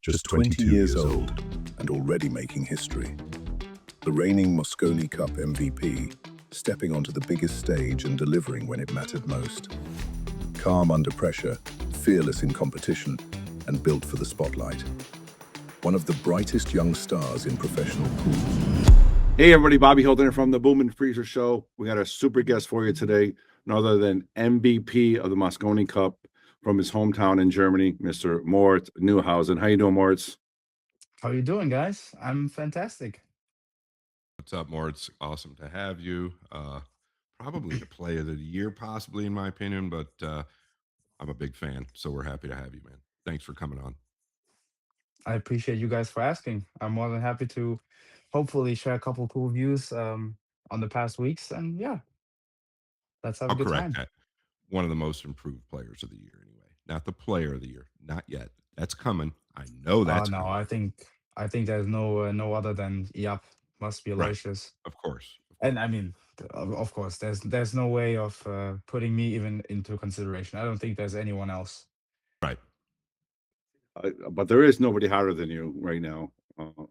just 20 years old and already making history. The reigning Moscone Cup MVP, stepping onto the biggest stage and delivering when it mattered most. Calm under pressure, fearless in competition, and built for the spotlight. One of the brightest young stars in professional pool. Hey everybody, Bobby Hilton from the Boom and Freezer Show. We got a super guest for you today, none other than MVP of the Mosconi Cup from his hometown in Germany, Mr. Moritz Neuhausen. How you doing, Moritz? How you doing, guys? I'm fantastic. What's up, Moritz? Awesome to have you. Probably the play of the year, possibly in my opinion, but I'm a big fan, so we're happy to have you, man. Thanks for coming on. I appreciate you guys for asking. I'm more than happy to hopefully share a couple cool views on the past weeks. And yeah, let's have a I'll good correct time. that. One of the most improved players of the year, anyway. Not the player of the year, not yet. That's coming. I know that's No, coming. I think there's no other than Yap. Must be Right. Aloysius. Of course. And I mean, of course, there's no way of putting me even into consideration. I don't think there's anyone else. Right. But there is nobody harder than you right now.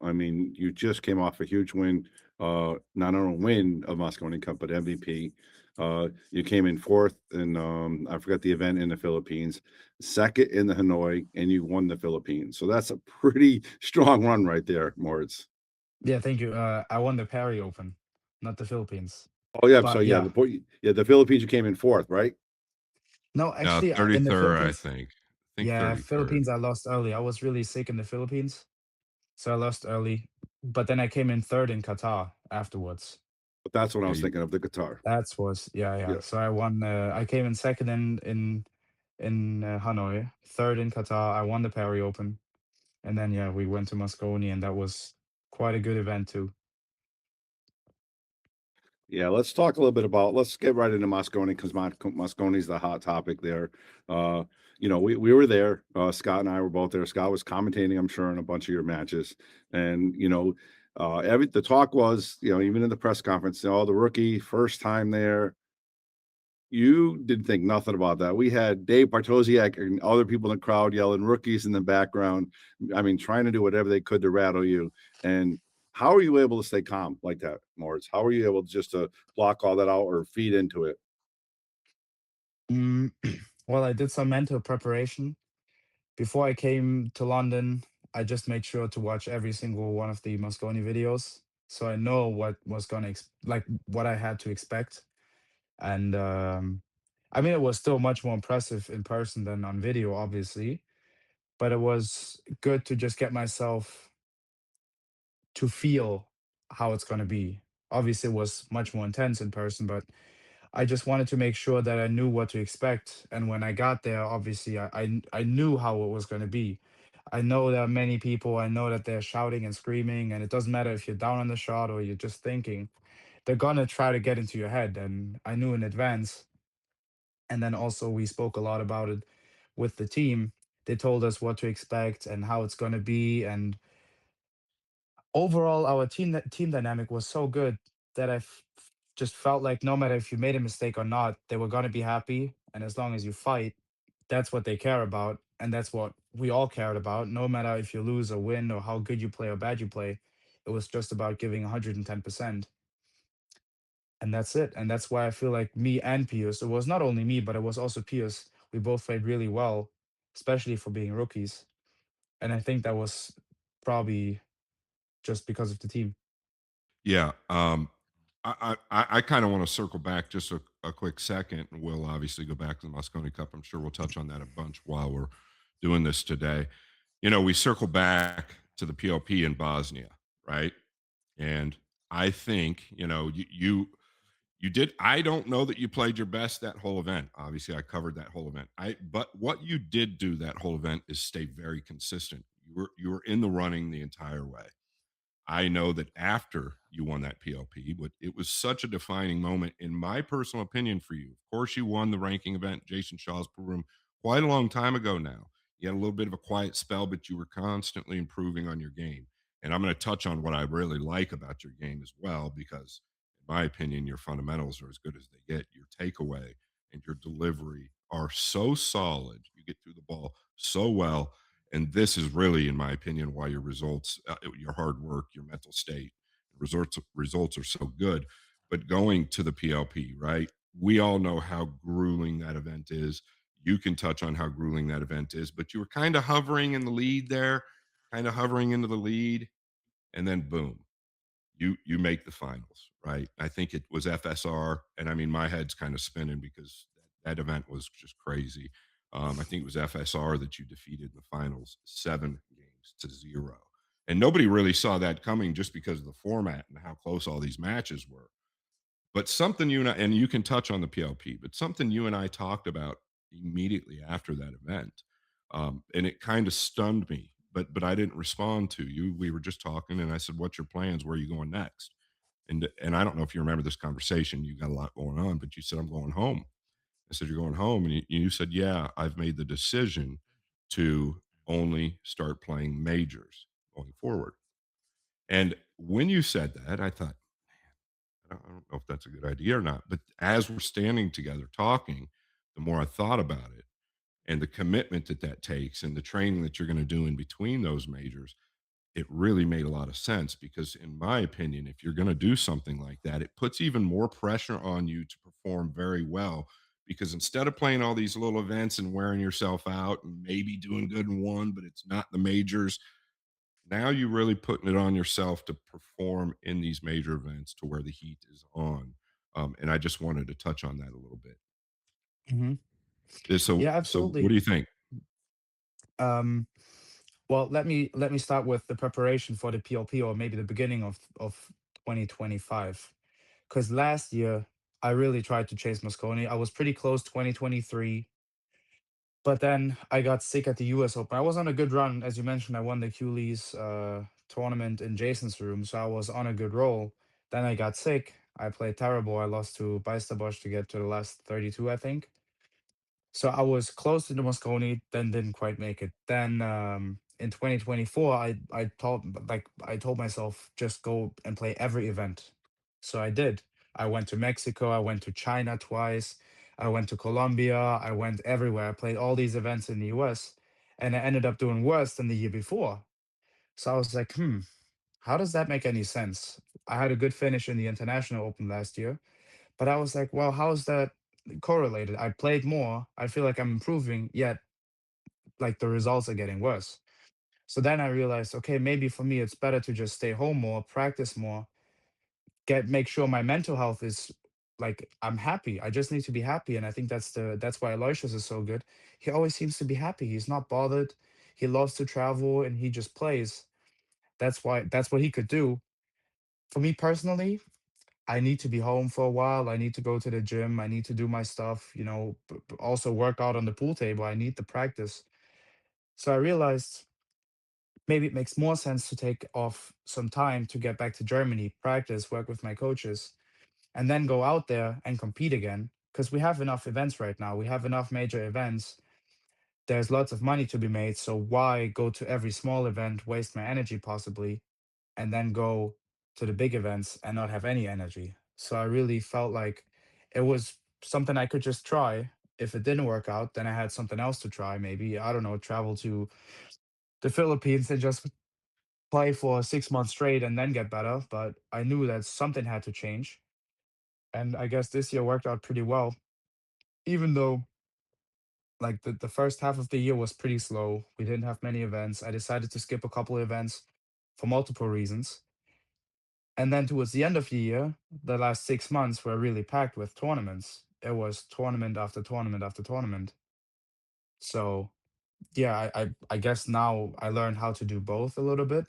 I mean, you just came off a huge win, not only win of Moscone Cup, but MVP. You came in fourth in, I forgot the event in the Philippines, second in the Hanoi, and you won the Philippines. So that's a pretty strong run right there, Moritz. Yeah, thank you. I won the Paris Open, not the Philippines. Oh yeah, so But yeah, yeah, the Philippines you came in fourth, right? no, actually, in the 33rd, I Philippines, think. I think yeah, 33rd. Philippines, I lost early. I was really sick in the Philippines, so I lost early. But then I came in third in Qatar afterwards. But that's what I Yeah, was thinking of, the guitar. That was yeah. Yeah. So I won. I came in second in Hanoi, third in Qatar. I won the Paris Open, and then yeah, we went to Moscone, and that was quite a good event too. Yeah, let's talk a little bit about. Let's get right into Moscone because Moscone's the hot topic there. Uh, we were there. Scott and I were both there. Scott was commentating, I'm sure, in a bunch of your matches, and the talk was, even in the press conference, the rookie first time there. You didn't think nothing about that. We had Dave Bartosiak and other people in the crowd yelling rookies in the background. I mean, trying to do whatever they could to rattle you. And how are you able to stay calm like that, Moritz? How are you able just to block all that out or feed into it? Mm, well, I did some mental preparation before I came to London. I just made sure to watch every single one of the Moscone videos, so I know what was gonna like what I had to expect. And I mean, it was still much more impressive in person than on video, obviously. But it was good to just get myself to feel how it's gonna be. Obviously, it was much more intense in person, but I just wanted to make sure that I knew what to expect. And when I got there, obviously, I knew how it was going to be. I know there are many people. I know that they're shouting and screaming, and it doesn't matter if you're down on the shot or you're just thinking. They're gonna try to get into your head, and I knew in advance. And then also we spoke a lot about it with the team. They told us what to expect and how it's gonna be, and overall our team dynamic was so good that just felt like no matter if you made a mistake or not, they were going to be happy, and as long as you fight, that's what they care about, and that's what we all cared about. No matter if you lose or win or how good you play or bad you play, it was just about giving 110%, and that's it. And that's why I feel like me and Pius, it was not only me but it was also Pius, we both played really well, especially for being rookies. And I think that was probably just because of the team. Yeah. I kind of want to circle back just a quick second, and we'll obviously go back to the Moscone Cup. I'm sure we'll touch on that a bunch while we're doing this today. We circle back to the PLP in Bosnia, right? And I think, you did. I don't know that you played your best that whole event. Obviously, I covered that whole event. But what you did do that whole event is stay very consistent. You were in the running the entire way. I know that after you won that PLP, but it was such a defining moment, in my personal opinion, for you. Of course, you won the ranking event, Jason Shaw's pool room, quite a long time ago now. You had a little bit of a quiet spell, but you were constantly improving on your game. And I'm going to touch on what I really like about your game as well, because in my opinion, your fundamentals are as good as they get. Your takeaway and your delivery are so solid. You get through the ball so well. And this is really, in my opinion, why your results, your hard work, your mental state, results are so good. But going to the PLP, right? We all know how grueling that event is. You can touch on how grueling that event is, but you were kind of hovering in the lead there, kind of hovering into the lead, and then boom, you make the finals, right? I think it was FSR, and I mean my head's kind of spinning because that event was just crazy. I think it was FSR that you defeated in the finals 7 games to 0, and nobody really saw that coming just because of the format and how close all these matches were. But something you and you can touch on the PLP, but something you and I talked about immediately after that event, and it kind of stunned me. But I didn't respond to you. We were just talking, and I said, "What's your plans? Where are you going next?" And I don't know if you remember this conversation. You got a lot going on, but you said, "I'm going home." I said, "You're going home," and you said, "Yeah, I've made the decision to only start playing majors going forward." And when you said that, I thought, I don't know if that's a good idea or not. But as we're standing together talking, the more I thought about it and the commitment that that takes and the training that you're going to do in between those majors, it really made a lot of sense because, in my opinion, if you're going to do something like that, it puts even more pressure on you to perform very well. Because instead of playing all these little events and wearing yourself out and maybe doing good in one, but it's not the majors, now you're really putting it on yourself to perform in these major events to where the heat is on. And I just wanted to touch on that a little bit. Hmm. So, Yeah, so what absolutely. do you think? Um, well, let me start with the preparation for the PLP, or maybe the beginning of 2025. Because last year I really tried to chase Moscone. I was pretty close 2023, but then I got sick at the US Open. I was on a good run, as you mentioned. I won the Culees tournament in Jason's room, so I was on a good roll. Then I got sick. I played terrible. I lost to Beisterbosch to get to the last 32, I think. So I was close to the Mosconi, then didn't quite make it. Then in 2024, I told myself just go and play every event. So I did. I went to Mexico. I went to China twice. I went to Colombia. I went everywhere. I played all these events in the US, and I ended up doing worse than the year before. So I was like, how does that make any sense? I had a good finish in the International Open last year, but I was like, well, how is that correlated? I played more. I feel like I'm improving, yet like the results are getting worse. So then I realized, okay, maybe for me it's better to just stay home more, practice more, make sure my mental health is like I'm happy. I just need to be happy. And I think that's why Aloysius is so good. He always seems to be happy. He's not bothered. He loves to travel and he just plays. That's what he could do. For me personally, I need to be home for a while. I need to go to the gym. I need to do my stuff, also work out on the pool table. I need the practice. So I realized maybe it makes more sense to take off some time to get back to Germany, practice, work with my coaches, and then go out there and compete again. Because we have enough events right now. We have enough major events. There's lots of money to be made. So why go to every small event, waste my energy possibly, and then go to the big events and not have any energy. So I really felt like it was something I could just try. If it didn't work out, then I had something else to try. Maybe, I don't know, travel to the Philippines and just play for 6 months straight and then get better. But I knew that something had to change. And I guess this year worked out pretty well, even though like the first half of the year was pretty slow. We didn't have many events. I decided to skip a couple of events for multiple reasons. And then towards the end of the year, the last 6 months were really packed with tournaments. It was tournament after tournament after tournament. So yeah, I guess now I learned how to do both a little bit.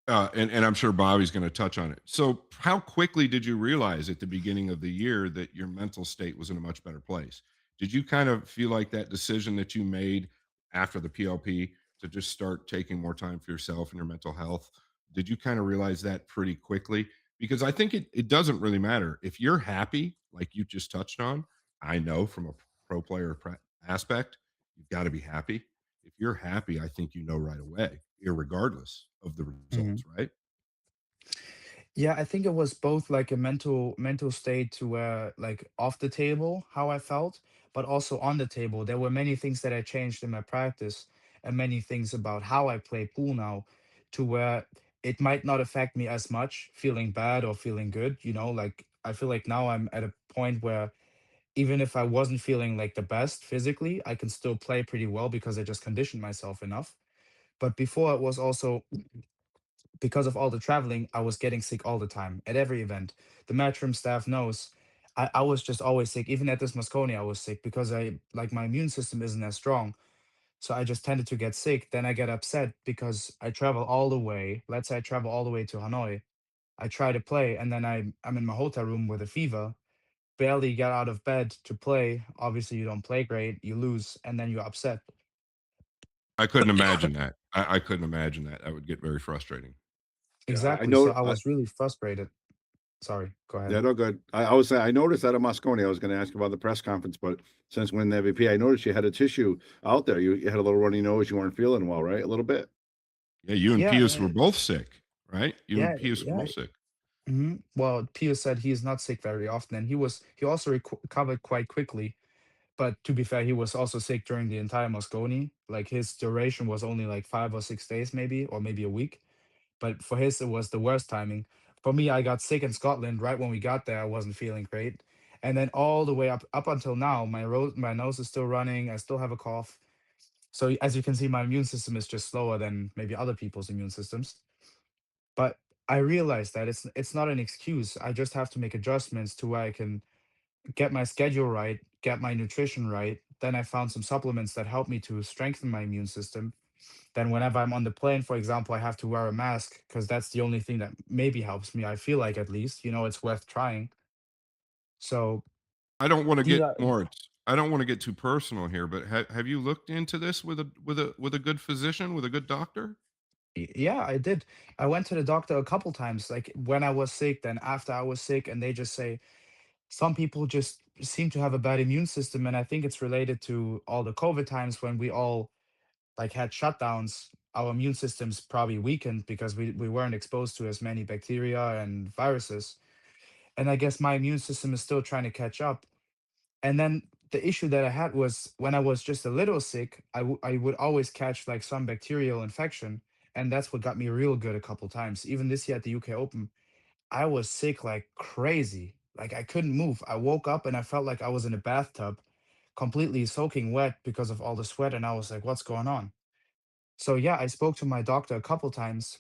And I'm sure Bobby's going to touch on it. So, how quickly did you realize at the beginning of the year that your mental state was in a much better place? Did you kind of feel like that decision that you made after the PLP to just start taking more time for yourself and your mental health? Did you kind of realize that pretty quickly? Because I think it doesn't really matter. If you're happy, like you just touched on, I know from a pro player aspect, you've got to be happy. If you're happy, I think you know right away, irregardless of the Mhm. results, right? Yeah, I think it was both like a mental state to where like off the table how I felt, but also on the table. There were many things that I changed in my practice. and many things about how I play pool now, to where it might not affect me as much feeling bad or feeling good, like I feel like now I'm at a point where even if I wasn't feeling like the best physically, I can still play pretty well because I just conditioned myself enough. But before it was also because of all the traveling, I was getting sick all the time at every event. The matchroom staff knows. I was just always sick. Even at this Moscone, I was sick because my immune system isn't as strong. So I just tended to get sick. Then I get upset because I travel all the way. Let's say I travel all the way to Hanoi. I try to play, and then I'm in my hotel room with a fever, barely get out of bed to play. Obviously, you don't play great, you lose, and then you're upset. I couldn't imagine that. I couldn't imagine that. That would get very frustrating. Yeah, I Exactly. So know. I was really frustrated. Sorry, go ahead. Yeah, no good. I was saying I noticed that at Moscone. I was going to ask you about the press conference, but since winning the MVP, I noticed you had a tissue out there. You had a little runny nose. You weren't feeling well, right? A little bit. Yeah, you and Yeah, Pius were both sick, right? You and yeah, Pius were yeah. both sick. Well, Pio said he's not sick very often, and he also recovered quite quickly. But to be fair, he was also sick during the entire Moscone. Like his duration was only like 5 or 6 days, maybe, or maybe a week. But for his, it was the worst timing. For me, I got sick in Scotland right when we got there. I wasn't feeling great, and then all the way up until now, my nose is still running. I still have a cough. So as you can see, my immune system is just slower than maybe other people's immune systems. But I realized that it's not an excuse. I just have to make adjustments to where I can get my schedule right, get my nutrition right. Then I found some supplements that help me to strengthen my immune system. Then whenever I'm on the plane, for example, I have to wear a mask because that's the only thing that maybe helps me. I feel like at least, it's worth trying. So I don't want to these get are Moritz. I don't want to get too personal here, but have you looked into this with a good physician, with a good doctor? yeah, I did. I went to the doctor a couple times, like when I was sick, then after I was sick, and they just say, some people just seem to have a bad immune system, and I think it's related to all the COVID times when we all like had shutdowns. Our immune systems probably weakened because we weren't exposed to as many bacteria and viruses. And I guess my immune system is still trying to catch up. And then the issue that I had was when I was just a little sick, I would always catch like some bacterial infection, and that's what got me real good a couple times. Even this year at the UK Open, I was sick like crazy. Like I couldn't move. I woke up and I felt like I was in a bathtub, completely soaking wet because of all the sweat. And I was like, what's going on? So yeah, I spoke to my doctor a couple times,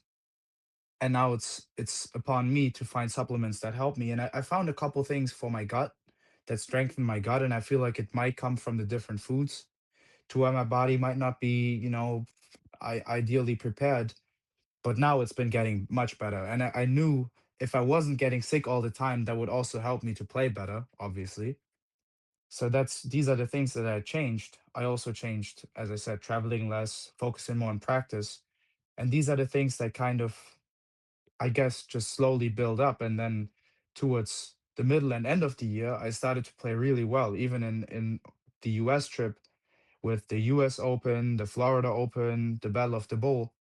and now it's upon me to find supplements that help me. And I found a couple things for my gut that strengthen my gut. And I feel like it might come from the different foods to where my body might not be, ideally prepared, but now it's been getting much better. And I knew if I wasn't getting sick all the time, that would also help me to play better, obviously. So these are the things that I changed. I also changed, as I said, traveling less, focusing more on practice. And these are the things that kind of, I guess, just slowly build up. And then towards the middle and end of the year, I started to play really well, even in the US trip with the US Open, the Florida Open, the Battle of the Bull.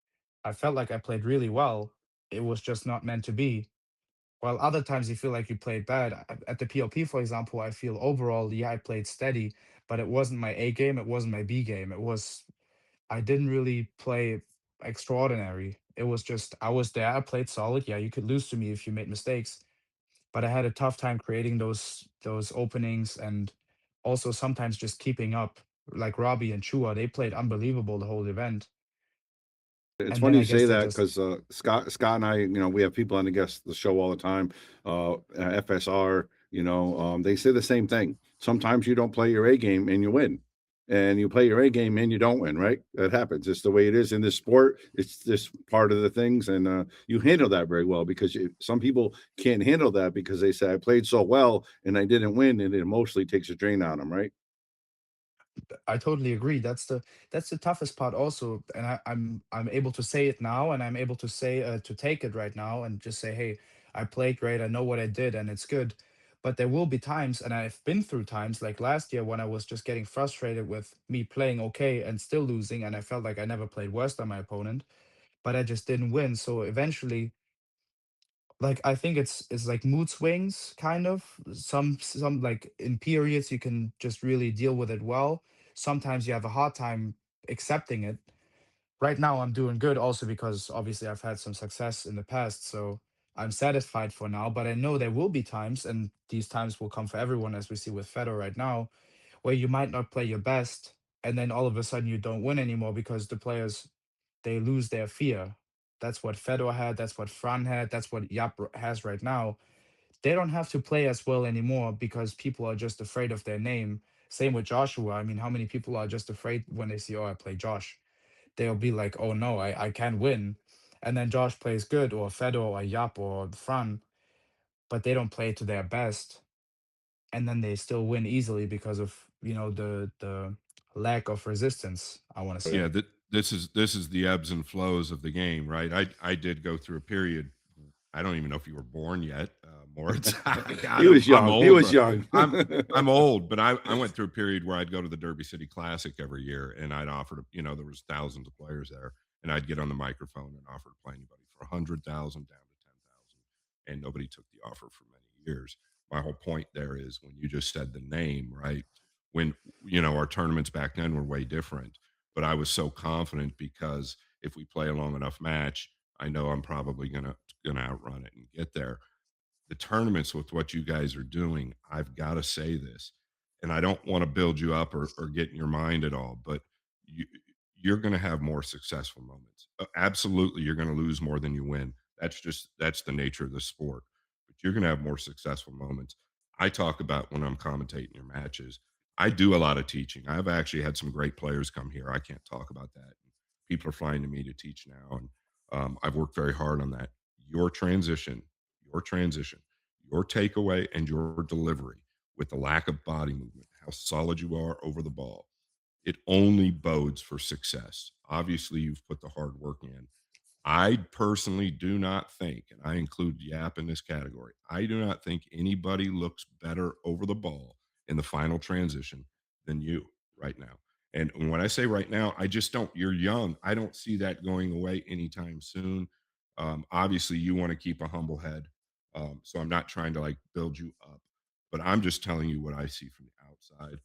I felt like I played really well. It was just not meant to be. While other times you feel like you played bad. At the PLP, for example, I feel overall, yeah, I played steady, but it wasn't my A game, it wasn't my B game. I didn't really play extraordinary. It was just, I was there, I played solid. Yeah, you could lose to me if you made mistakes, but I had a tough time creating those openings, and also sometimes just keeping up. Like Robbie and Chua, they played unbelievable the whole event. It's And then funny I you guess say they that just because Scott and I, we have people on the show all the time. FSR, they say the same thing. Sometimes you don't play your A game and you win, and you play your A game and you don't win. Right? That happens. It's the way it is in this sport. It's just part of the things, and you handle that very well because some people can't handle that because they say I played so well and I didn't win, and it emotionally takes a drain on them. Right? I totally agree. That's the toughest part also, and I'm able to say it now, and I'm able to say to take it right now and just say, hey, I played great. I know what I did, and it's good. But there will be times, and I've been through times like last year when I was just getting frustrated with me playing okay and still losing, and I felt like I never played worse than my opponent, but I just didn't win. So eventually, like I think it's like mood swings kind of. Some like in periods you can just really deal with it well. Sometimes you have a hard time accepting it. right now I'm doing good also because obviously I've had some success in the past. So I'm satisfied for now, but I know there will be times, and these times will come for everyone, as we see with Federer right now, where you might not play your best, and then all of a sudden you don't win anymore because the players, they lose their fear. That's what Federer had. That's what Fran had. That's what Yap has right now. They don't have to play as well anymore because people are just afraid of their name. Same with Joshua. I mean, how many people are just afraid when they see, oh, I play Josh? They'll be like, oh no, I can't win. And then Josh plays good, or Fedor, or Yap, or Fran, but they don't play to their best. And then they still win easily because of, the lack of resistance, I want to Oh, yeah. Yeah, say. this is the ebbs and flows of the game, right? I did go through a period. I don't even know if you were born yet, Moritz. God, He was I'm young. He old, was but young. I'm old, but I went through a period where I'd go to the Derby City Classic every year, and I'd offer to, there was thousands of players there, and I'd get on the microphone and offer to play anybody for 100,000 down to 10,000, and nobody took the offer for many years. My whole point there is when you just said the name, right? When our tournaments back then were way different, but I was so confident because if we play a long enough match, I know I'm probably gonna outrun it and get there. The tournaments with what you guys are doing, I've got to say this, and I don't want to build you up or get in your mind at all, but you, you're going to have more successful moments. Absolutely, you're going to lose more than you win. That's the nature of the sport. But you're going to have more successful moments. I talk about when I'm commentating your matches. I do a lot of teaching. I've actually had some great players come here. I can't talk about that. People are flying to me to teach now, and I've worked very hard on that. Your transition, your transition, your takeaway, and your delivery with the lack of body movement, how solid you are over the ball, it only bodes for success. Obviously, you've put the hard work in. I personally do not think, and I include Yap in this category, I do not think anybody looks better over the ball in the final transition than you right now. And when I say right now, I just don't, you're young. I don't see that going away anytime soon. Obviously, you want to keep a humble head. So I'm not trying to like build you up, but I'm just telling you what I see from the outside.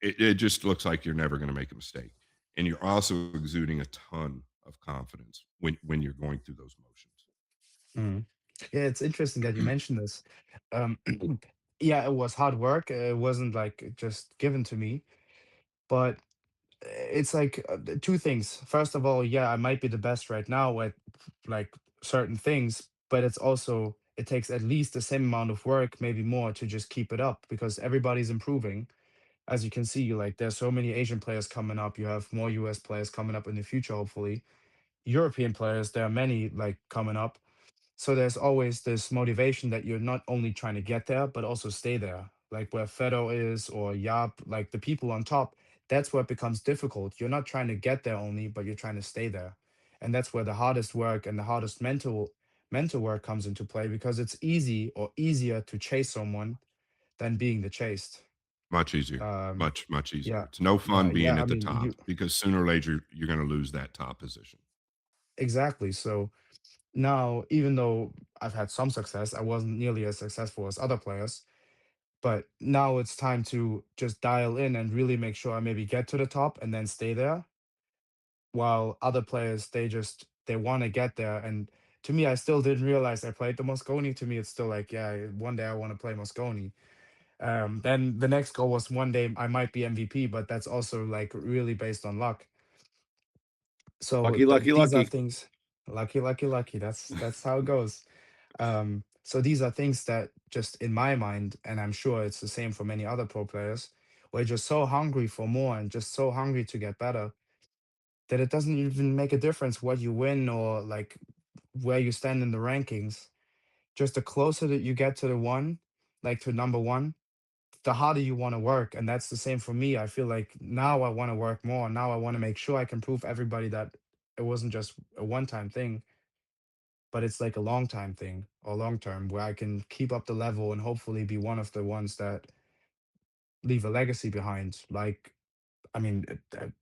It just looks like you're never going to make a mistake, and you're also exuding a ton of confidence when you're going through those motions. Mhm. Yeah, it's interesting that you mentioned this. Um, yeah, it was hard work. It wasn't like just given to me, but it's like two things. First of all, yeah, I might be the best right now at like certain things, but it takes at least the same amount of work, maybe more, to just keep it up because everybody's improving. As you can see, like there's so many Asian players coming up. You have more US players coming up in the future, hopefully. European players, there are many like coming up. So there's always this motivation that you're not only trying to get there, but also stay there. Like where Fedo is or Yap, like the people on top, that's where it becomes difficult. You're not trying to get there only, but you're trying to stay there. And that's where the hardest work and the hardest mental work comes into play because it's easy or easier to chase someone than being the chased. Much easier, Um, much easier. yeah, It's no fun being I at the mean, top because sooner or later you're going to lose that top position. exactly. So now, even though I've had some success, I wasn't nearly as successful as other players. But now it's time to just dial in and really make sure I maybe get to the top and then stay there. While other players, they want to get there. And to me, I still didn't realize I played the Mosconi. To me, it's still like, yeah, one day I want to play Mosconi. Then the next goal was one day I might be MVP, but that's also like really based on luck. So Lucky, lucky, these are lucky. things, lucky, lucky, lucky. That's how it goes. So these are things that just in my mind, and I'm sure it's the same for many other pro players, we're just so hungry for more and just so hungry to get better that it doesn't even make a difference what you win or like where you stand in the rankings. Just the closer that you get to the one, like to number one, the harder you want to work. And that's the same for me. I feel like now I want to work more. Now I want to make sure I can prove everybody that it wasn't just a one time thing, but it's like a long time thing or long term where I can keep up the level and hopefully be one of the ones that leave a legacy behind. Like, I mean,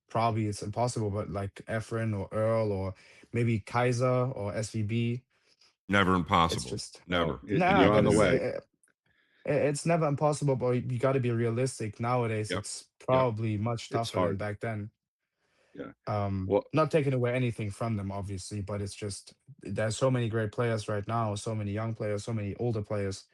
probably it's impossible, but like Efren or Earl or maybe Kaiser or SVB, Never it's impossible. just, Never. And nah, you're Never on but the do way. that. it's never impossible, but you got to be realistic. Nowadays, Yep. it's Yep. probably much It's tougher than hard. back then. Yeah. Well, Not taking away anything from them, obviously, but it's just there's so many great players right now, so many young players, so many older players,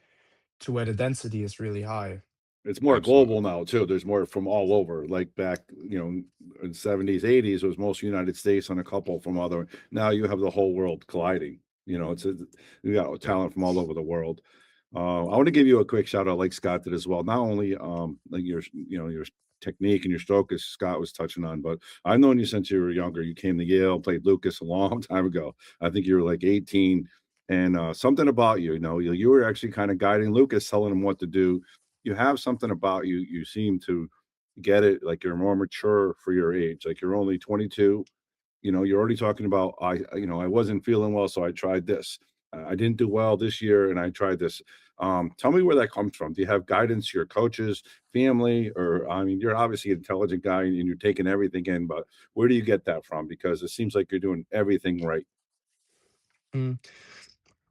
to where the density is really high. it's more Absolutely. global now too. There's more from all over. Like back, in 70s, 80s, it was most United States and a couple from other. Now you have the whole world colliding. You got Yep. talent from all over the world. I want to give you a quick shout out, like Scott did as well. Not only like your technique and your stroke, as Scott was touching on, but I've known you since you were younger. You came to Yale, played Lucas a long time ago. I think you were like 18, and something about you were actually kind of guiding Lucas, telling him what to do. You have something about you. You seem to get it. Like you're more mature for your age. Like you're only 22. You're already talking about I wasn't feeling well, so I tried this. I didn't do well this year, and I tried this. Tell me where that comes from. Do you have guidance, your coaches, family, or I mean, you're obviously an intelligent guy and you're taking everything in, but where do you get that from? Because it seems like you're doing everything right. Mm.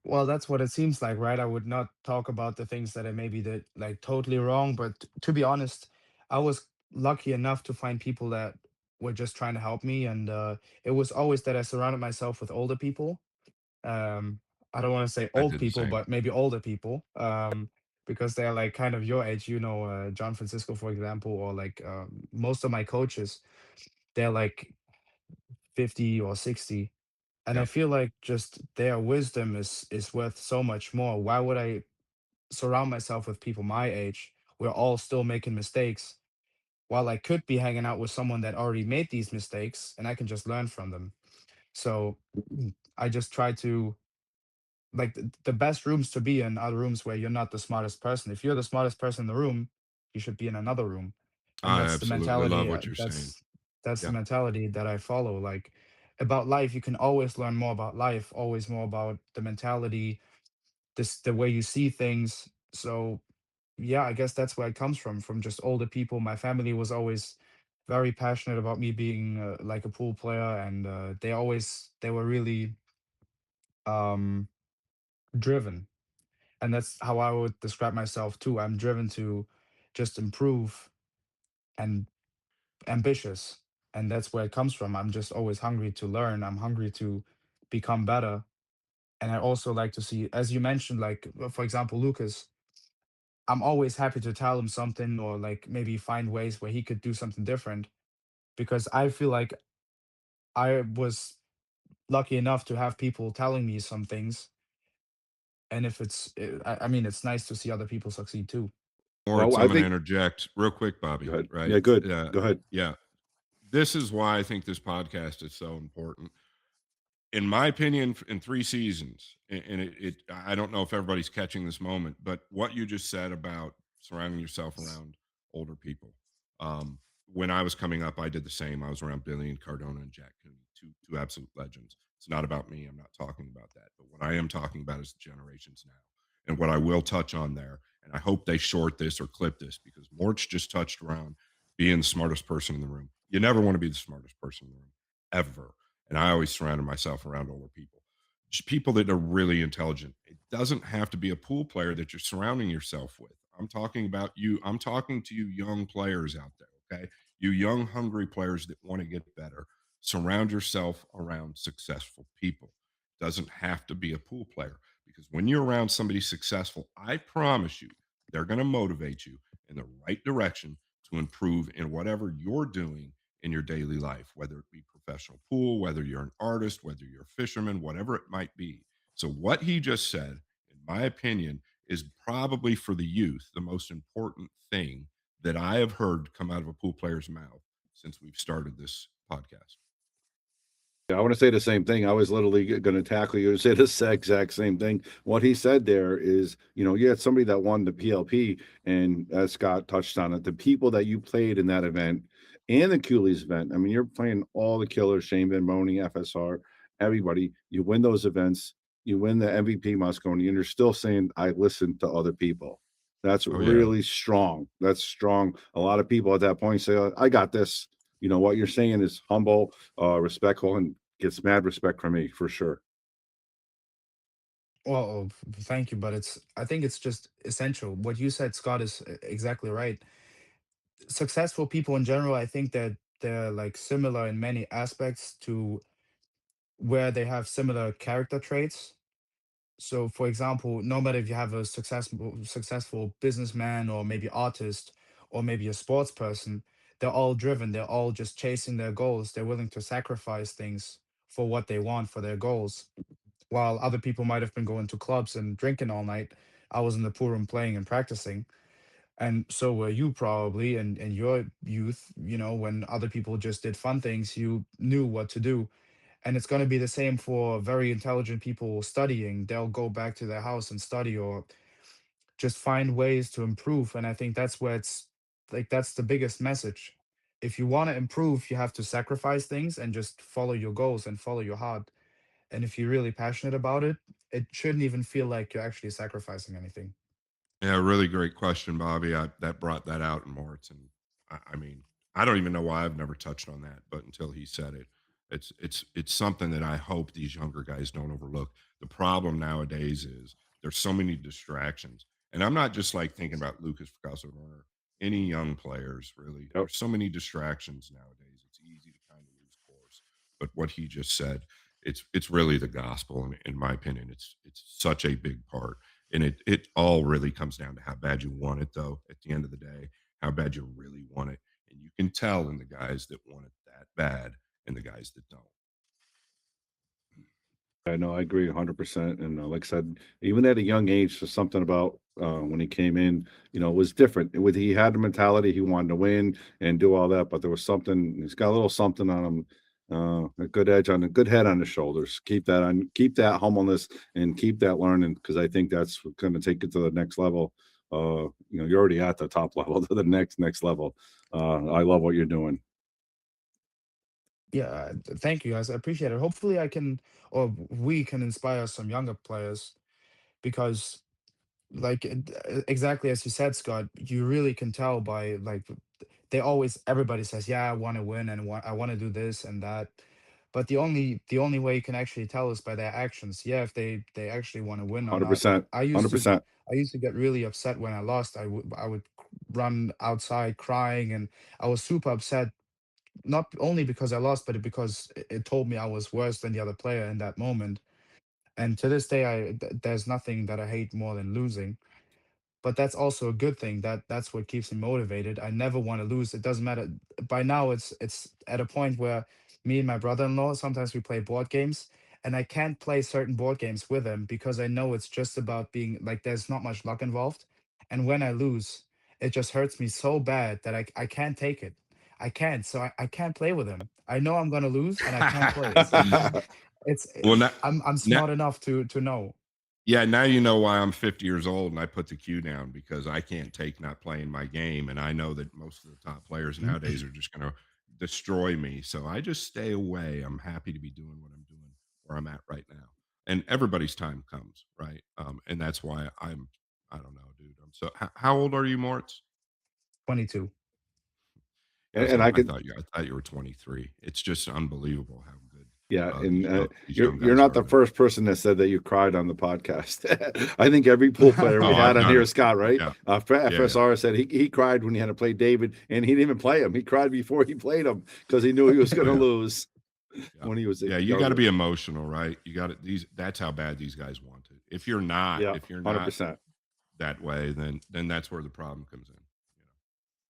Well, that's what it seems like, right? I would not talk about the things that I maybe did like totally wrong, but to be honest, I was lucky enough to find people that were just trying to help me, and it was always that I surrounded myself with older people. Um, I don't want to say I old did the people, same. but maybe older people, because they're like kind of your age, John Francisco, for example, or like most of my coaches, they're like 50 or 60, and I Yeah. feel like just their wisdom is worth so much more. Why would I surround myself with people my age? We're all still making mistakes, while I could be hanging out with someone that already made these mistakes and I can just learn from them. So I just try to, like, the best rooms to be in are the rooms where you're not the smartest person. If you're the smartest person in the room, you should be in another room. And I that's the absolutely love mentality, what you're saying. that's the Yeah. mentality that I follow. Like, about life, you can always learn more about life, always more about the mentality, the way you see things. So yeah, I guess that's where it comes from just older people. My family was always very passionate about me being like a pool player, and they were really um driven, and that's how I would describe myself too. I'm driven to just improve and ambitious, and that's where it comes from. I'm just always hungry to learn. I'm hungry to become better, and I also like to see, as you mentioned, like for example, Lucas. I'm always happy to tell him something, or like maybe find ways where he could do something different, because I feel like I was lucky enough to have people telling me some things. And if I mean, it's nice to see other people succeed too. Well, Moritz, I'm I going to think interject real quick, go Bobby, ahead. right? Yeah, good. Go ahead. Yeah. This is why I think this podcast is so important. In my opinion, in 3 seasons, and I don't know if everybody's catching this moment, but what you just said about surrounding yourself around older people. Um, when I was coming up, I did the same. I was around Billy and Cardona and Jack Cooney, two absolute legends. It's not about me. I'm not talking about that. But what I am talking about is the generations now. And what I will touch on there, and I hope they short this or clip this, because Morch just touched around being the smartest person in the room. You never want to be the smartest person in the room, ever. And I always surrounded myself around older people, just people that are really intelligent. It doesn't have to be a pool player that you're surrounding yourself with. I'm talking about you. I'm talking to you young players out there, okay? You young, hungry players that want to get better. Surround yourself around successful people. Doesn't have to be a pool player, because when you're around somebody successful, I promise you, they're going to motivate you in the right direction to improve in whatever you're doing in your daily life, whether it be professional pool, whether you're an artist, whether you're a fisherman, whatever it might be. So, what he just said, in my opinion, is probably for the youth the most important thing that I have heard come out of a pool player's mouth since we've started this podcast. Yeah, I want to say the same thing. I was literally going to tackle you and say the exact same thing. What he said there is, you had somebody that won the PLP, and as Scott touched on it, the people that you played in that event and the Cooley's event. I mean, you're playing all the killers, Shane Van Boney, FSR, everybody. You win those events, you win the MVP Moscone, and you're still saying, I listened to other people. That's Oh, yeah. really strong. That's strong. A lot of people at that point say, I got this. What you're saying is humble, respectful, and gets mad respect from me for sure. Well, thank you, but I think it's just essential. What you said, Scott, is exactly right. Successful people in general, I think that they're like similar in many aspects to where they have similar character traits. So for example, no matter if you have a successful businessman or maybe artist or maybe a sports person, they're all driven, they're all just chasing their goals, they're willing to sacrifice things for what they want, for their goals. While other people might have been going to clubs and drinking all night, I was in the pool room playing and practicing. And so were you probably in your youth, when other people just did fun things, you knew what to do. And it's going to be the same for very intelligent people studying. They'll go back to their house and study or just find ways to improve. And I think that's where it's like, that's the biggest message. If you want to improve, you have to sacrifice things and just follow your goals and follow your heart. And if you're really passionate about it, it shouldn't even feel like you're actually sacrificing anything. Yeah, really great question, Bobby. That brought that out in Moritz, and I mean, I don't even know why I've never touched on that, but until he said it, it's something that I hope these younger guys don't overlook. The problem nowadays is there's so many distractions, and I'm not just like thinking about Lucas Picasso or any young players really. Yep. There's so many distractions nowadays. It's easy to kind of lose course. But what he just said, it's really the gospel, and in my opinion, it's such a big part, and it all really comes down to how bad you want it, though, at the end of the day, how bad you really want it. And you can tell in the guys that want it that bad and the guys that don't. I know, I agree 100%. And like I said, even at a young age, there's something about when he came in, it was different. With he had the mentality, he wanted to win and do all that, but there was something. He's got a little something on him, a good edge on a good head on his shoulders. Keep that humbleness and keep that learning, because I think that's going to take it to the next level. You're already at the top level to the next level. I love what you're doing. Yeah, thank you guys. I appreciate it. Hopefully I can, or we can inspire some younger players because like exactly as you said, Scott, you really can tell by like everybody says, yeah, I want to win and I want to do this and that. But the only way you can actually tell is by their actions. Yeah, if they actually want to win or not. 100%, I used to 100%. I used to get really upset when I lost. I would run outside crying and I was super upset, not only because I lost, but because it told me I was worse than the other player in that moment. And to this day, there's nothing that I hate more than losing. But that's also a good thing. That's what keeps me motivated. I never want to lose. It doesn't matter. By now, it's at a point where me and my brother-in-law sometimes we play board games, and I can't play certain board games with him because I know it's just about being like there's not much luck involved. And when I lose, it just hurts me so bad that I can't take it. I can't. So I can't play with him. I know I'm gonna lose, and I can't play. It's Well, now, I'm now, smart enough to know. yeah, now you know why I'm 50 years old and I put the cue down, because I can't take not playing my game. And I know that most of the top players nowadays are just going to destroy me. So I just stay away. I'm happy to be doing what I'm doing where I'm at right now. And everybody's time comes, right? And that's why I don't know, dude. How old are you, Moritz? 22. and I could I thought you were 23. It's just unbelievable how good Yeah, and these you're young you're guys not are, the man. first person that said that you cried on the podcast. I think every pool player we Oh, had I've on done here, it. Scott, right? Yeah, yeah, FSR said he cried when he had to play David, and he didn't even play him. He cried before he played him because he knew he was going to yeah. lose Yeah. when he was Yeah, you got to younger. be emotional, right? You got to that's how bad these guys want it. Yeah, If you're not 100%. that way, then that's where the problem comes in.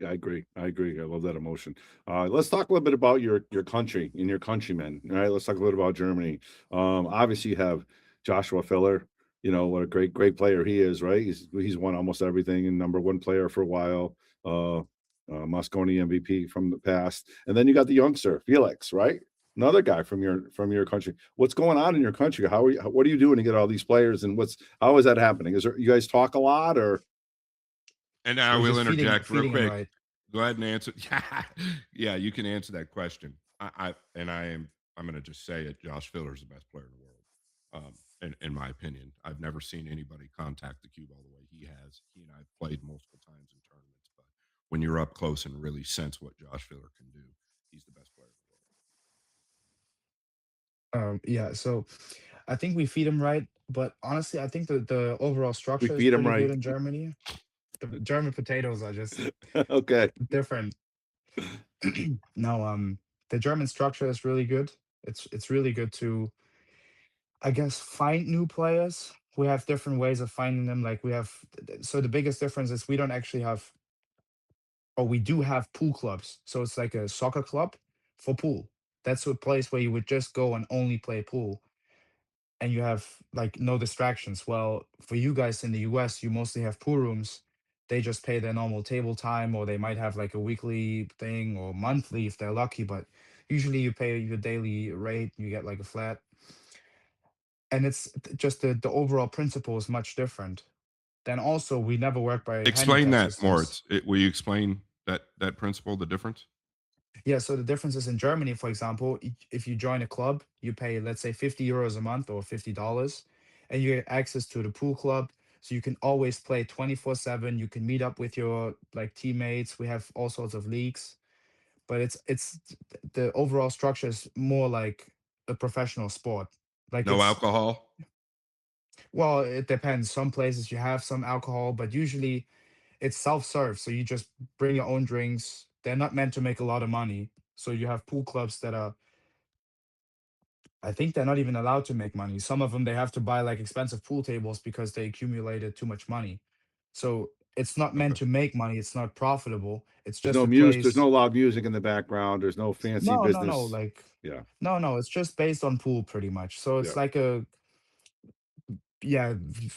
Yeah, I agree. I agree. I love that emotion. Let's talk a little bit about your country and your countrymen. All right, let's talk a little about Germany. Obviously, you have Joshua Filler. What a great player he is. Right, he's won almost everything and number one player for a while. Moscone MVP from the past, and then you got the youngster Felix. Right, another guy from your country. What's going on in your country? What are you doing to get all these players? And how is that happening? You guys talk a lot or? And I We're will just feeding interject real feeding him quick. right. Go ahead and answer. Yeah, yeah, you can answer that question. I'm going to just say it. Josh Filler is the best player in the world, in my opinion. I've never seen anybody contact the cube all the way he has. He and I have played multiple times in tournaments, but when you're up close and really sense what Josh Filler can do, he's the best player in the world. Yeah, so I think we feed him right, but honestly, I think the overall We structure is feed them pretty good right. in Germany. The German potatoes are just Okay. different. Now, the German structure is really good. It's really good to, I guess, find new players. We have different ways of finding them. Like we have, so the biggest difference is we don't actually have, or we do have pool clubs. So it's like a soccer club for pool. That's a place where you would just go and only play pool, and you have like no distractions. Well, for you guys in the US, you mostly have pool rooms. They just pay their normal table time, or they might have like a weekly thing or monthly if they're lucky. But usually you pay your daily rate, you get like a flat. And it's just the overall principle is much different. Then also, we never work by Explain handicap that, systems. Moritz. Will you explain that principle, the difference? Yeah, so the difference is in Germany, for example, if you join a club, you pay, let's say, 50 euros a month or $50, and you get access to the pool club. So you can always play 24/7. You can meet up with your like teammates. We have all sorts of leagues, but it's the overall structure is more like a professional sport. Like No it's, alcohol. well, it depends. Some places you have some alcohol, but usually it's self-serve. So you just bring your own drinks. They're not meant to make a lot of money. So you have pool clubs that are, I think they're not even allowed to make money. Some of them they have to buy like expensive pool tables because they accumulated too much money. So it's not meant Okay. to make money. It's not profitable. It's There's just no a music. There's place. no loud music in the background. There's no fancy No, no, no. business. Like, Yeah. no. It's just based on pool pretty much. So Yeah. it's like a, yeah.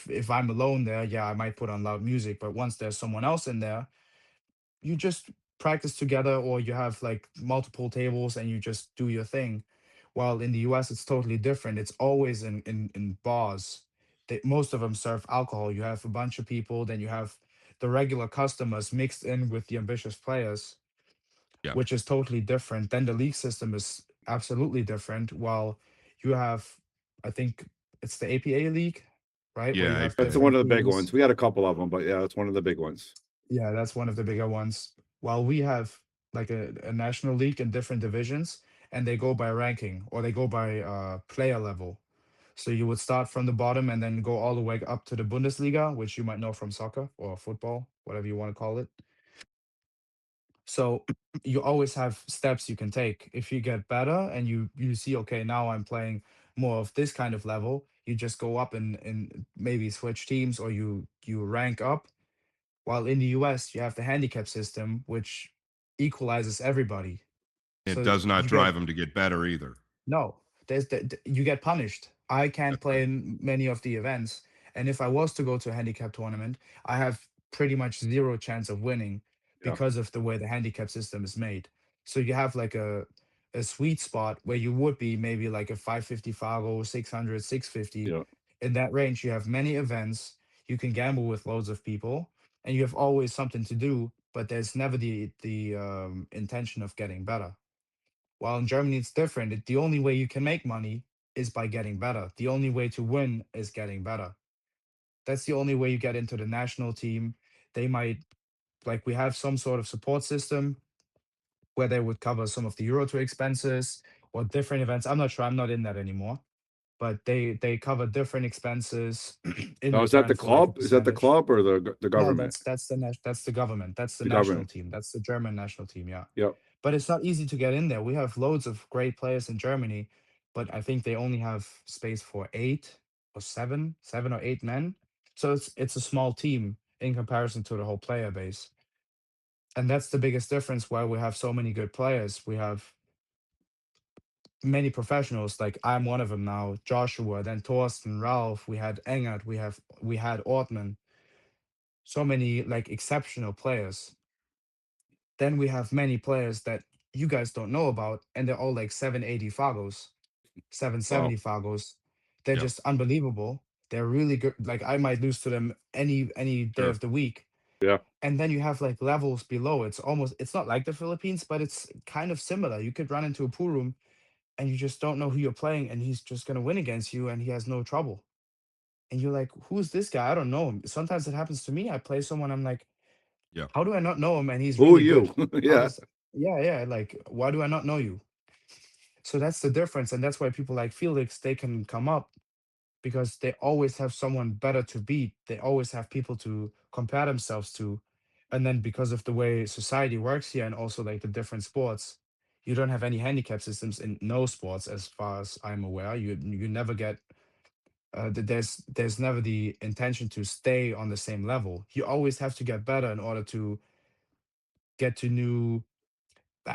If I'm alone there, yeah, I might put on loud music. But once there's someone else in there, you just practice together, or you have like multiple tables and you just do your thing. While in the US it's totally different. It's always in bars. Most of them serve alcohol. You have a bunch of people, then you have the regular customers mixed in with the ambitious players, Yeah. which is totally different. Then the league system is absolutely different. While you have, I think it's the APA league, right, where you Yeah. have That's APA. different one of the big pools. ones. We got a couple of them, but yeah, that's one of the big ones. Yeah, that's one of the bigger ones. While we have like a national league in different divisions, and they go by ranking, or they go by player level. So you would start from the bottom and then go all the way up to the Bundesliga, which you might know from soccer or football, whatever you want to call it. So you always have steps you can take. If you get better and you see, okay, now I'm playing more of this kind of level, you just go up and maybe switch teams, or you rank up. While in the US, you have the handicap system, which equalizes everybody. It So does not you get, drive them to get better either. no, you get punished. I can't play in many of the events, and if I was to go to a handicap tournament, I have pretty much zero chance of winning Yeah. because of the way the handicap system is made. So you have like a sweet spot where you would be maybe like a 550 Fargo, 600, 650. Yeah. In that range, you have many events. You can gamble with loads of people, and you have always something to do. But there's never the intention of getting better. While in Germany, it's different. The only way you can make money is by getting better. The only way to win is getting better. That's the only way you get into the national team. They might, like, we have some sort of support system where they would cover some of the Euro Tour expenses or different events. I'm not sure. I'm not in that anymore. But they cover different expenses in Now, is that return the for like a club? Is that the percentage. club or the No, government? that's the government. That's the The national government. team. That's the German national team. Yeah. Yep. But it's not easy to get in there. We have loads of great players in Germany, but I think they only have space for seven or eight men. So it's a small team in comparison to the whole player base. And that's the biggest difference why we have so many good players. We have many professionals, like I'm one of them now, Joshua, then Torsten, Ralph, we had Engert, we had Ortman. So many like exceptional players. Then we have many players that you guys don't know about, and they're all like 780 Fagos, Wow. 770 Fagos. They're Yeah. just unbelievable. They're really good. Like I might lose to them any day Sure. of the week. Yeah. And then you have like levels below. It's not like the Philippines, but it's kind of similar. You could run into a pool room and you just don't know who you're playing, and he's just gonna win against you and he has no trouble. And you're like, who's this guy? I don't know him. Sometimes it happens to me. I play someone, I'm like, Yeah. how do I not know him? And he's Who are really you? good. How Yeah. does, yeah, like, why do I not know you? So that's the difference. And that's why people like Felix, they can come up because they always have someone better to beat. They always have people to compare themselves to. And then because of the way society works here and also like the different sports, you don't have any handicap systems in no sports as far as I'm aware. You never get there's never the intention to stay on the same level. You always have to get better in order to get to new,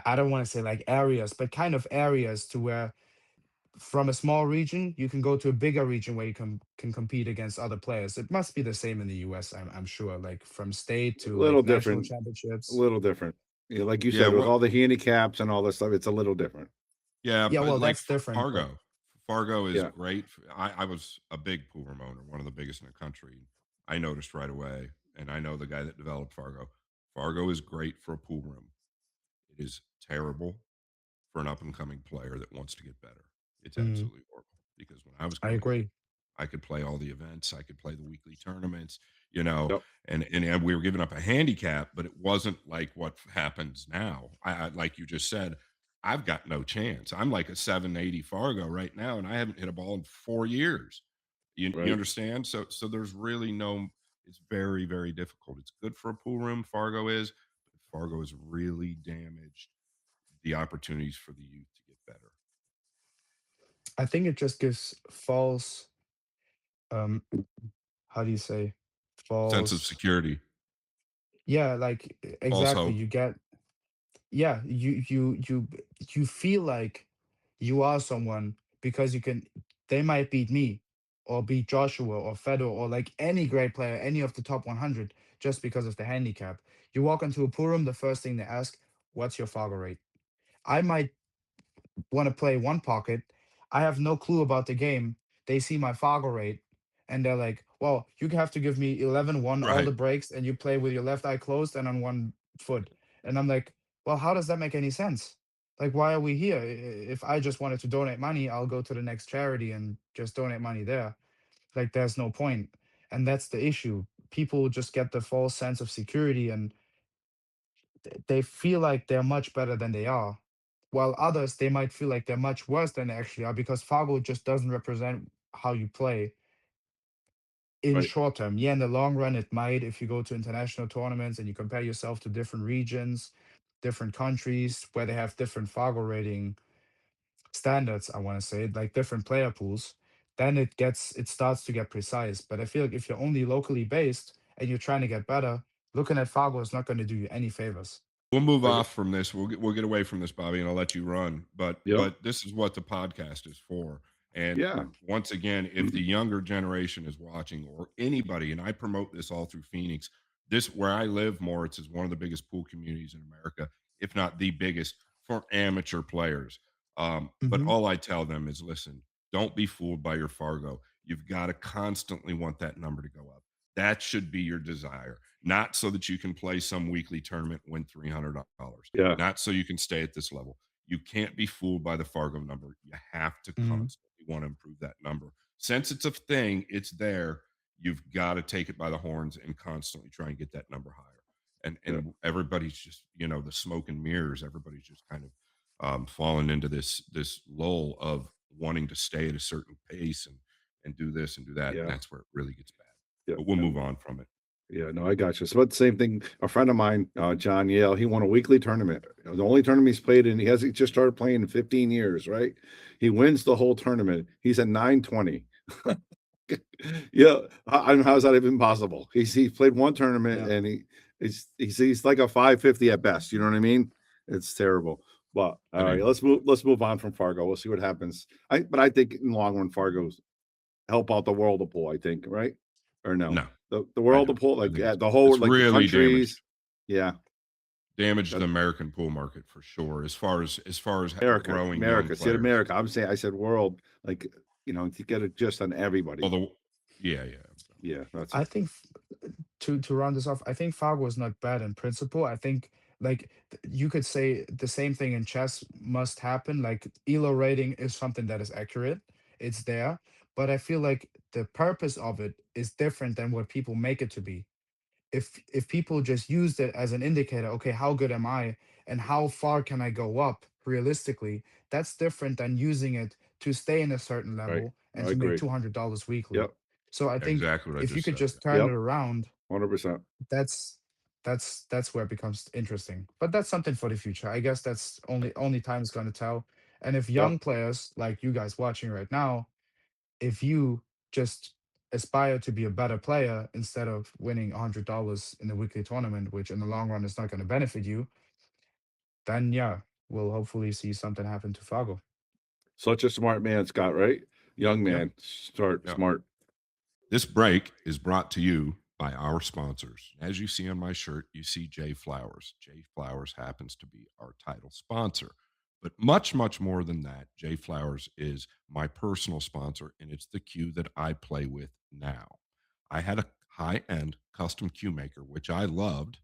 I don't want to say like areas, but kind of areas to where from a small region you can go to a bigger region where you can compete against other players. It must be the same in the US, I'm sure, like from state A to little like national different, a championships. little different. Yeah, like you Yeah, said, with what all the handicaps and all this stuff, it's a little different. yeah, Yeah, but well, like that's different, but Fargo is Yeah, great. I was a big pool room owner, one of the biggest in the country. I noticed right away, and I know the guy that developed Fargo. Fargo is great for a pool room. It is terrible for an up and coming player that wants to get better. It's mm, absolutely horrible because when I was I coming up, agree. I could play all the events, I could play the weekly tournaments, you know, yep, and we were giving up a handicap, but it wasn't like what happens now. Like you just said, I've got no chance. I'm like a 780 Fargo right now, and I haven't hit a ball in 4 years. You right, understand? So there's really no. It's very very difficult. It's good for a pool room. Fargo is, but Fargo is really damaged the opportunities for the youth to get better. I think it just gives false, um how do you say, Sense of false, security, yeah, like false exactly, hope. you get, yeah, you feel like you are someone because you can, they might beat me or beat Joshua or Fedor or like any great player, any of the top 100, just because of the handicap. You walk into a pool room, the first thing they ask, what's your Fargo rate? I might want to play one pocket. I have no clue about the game. They see my Fargo rate and they're like, well, you have to give me 11-1 all Right. the breaks and you play with your left eye closed and on one foot. And I'm like, well, how does that make any sense? Like, why are we here? If I just wanted to donate money, I'll go to the next charity and just donate money there. Like, there's no point. And that's the issue. People just get the false sense of security and they feel like they're much better than they are. While others, they might feel like they're much worse than they actually are because Fargo just doesn't represent how you play in right. short term. Yeah, in the long run, it might if you go to international tournaments and you compare yourself to different regions, different countries where they have different Fargo rating standards, I want to say, like different player pools, then it starts to get precise. But I feel like if you're only locally based and you're trying to get better, looking at Fargo is not going to do you any favors. We'll move Like, off from this. We'll get away from this, Bobby, and I'll let you run. But yep, this is what the podcast is for. And yeah, once again, if the younger generation is watching or anybody, and I promote this all through Phoenix, this where I live, Moritz is one of the biggest pool communities in America, if not the biggest for amateur players. But Hmm. all I tell them is, listen, don't be fooled by your Fargo. You've got to constantly want that number to go up. That should be your desire, not so that you can play some weekly tournament, win $300, yeah, not so you can stay at this level. You can't be fooled by the Fargo number. You have to Hmm. constantly want to improve that number. Since it's a thing, it's there. You've got to take it by the horns and constantly try and get that number higher. And yeah, everybody's just, the smoke and mirrors. Everybody's just kind of fallen into this lull of wanting to stay at a certain pace and do this and do that, and yeah, that's where it really gets bad. yeah. But we'll move on from it. Yeah, no, I got you. So, about the same thing. A friend of mine, John Yale, he won a weekly tournament. It was the only tournament he's played in. He just started playing in 15 years, right? He wins the whole tournament. He's at 920. Yeah, I don't know how's that even possible. He played one tournament Yeah. and he's like a 550 at best. You know what I mean? It's terrible. But all That right, ain't let's move on from Fargo. We'll see what happens. I think in the long run, Fargo's help out the world of pool. I think, right? Or no? no. The I world of don't. pool, I like think the whole, it's like the really damaged countries. Yeah, damaged the that American pool market for sure. As far as growing young America. See, players. America. I said world, like to get it just on Well, everybody. yeah. Yeah, that's I it. think to round this off, I think Fargo is not bad in principle. I think like you could say the same thing in chess must happen. Like ELO rating is something that is accurate. It's there, but I feel like the purpose of it is different than what people make it to be. If people just used it as an indicator, okay, how good am I and how far can I go up realistically, that's different than using it to stay in a certain Right. level and I to make agree. $200 weekly. Yep. So I think Exactly what I if you just could said. just Yeah. turn it Yep. around, 100%. that's that's where it becomes interesting. But that's something for the future. I guess that's only time is going to tell. And if Yep. young players like you guys watching right now, if you just aspire to be a better player instead of winning $100 in a weekly tournament, which in the long run is not going to benefit you, then yeah, we'll hopefully see something happen to Fargo. Such a smart man, Scott, right? Young Yep. man, Yep. smart. This break is brought to you by our sponsors. As you see on my shirt, you see Jay Flowers. Jay Flowers happens to be our title sponsor. But much, much more than that, Jay Flowers is my personal sponsor, and it's the cue that I play with now. I had a high end custom cue maker, which I loved,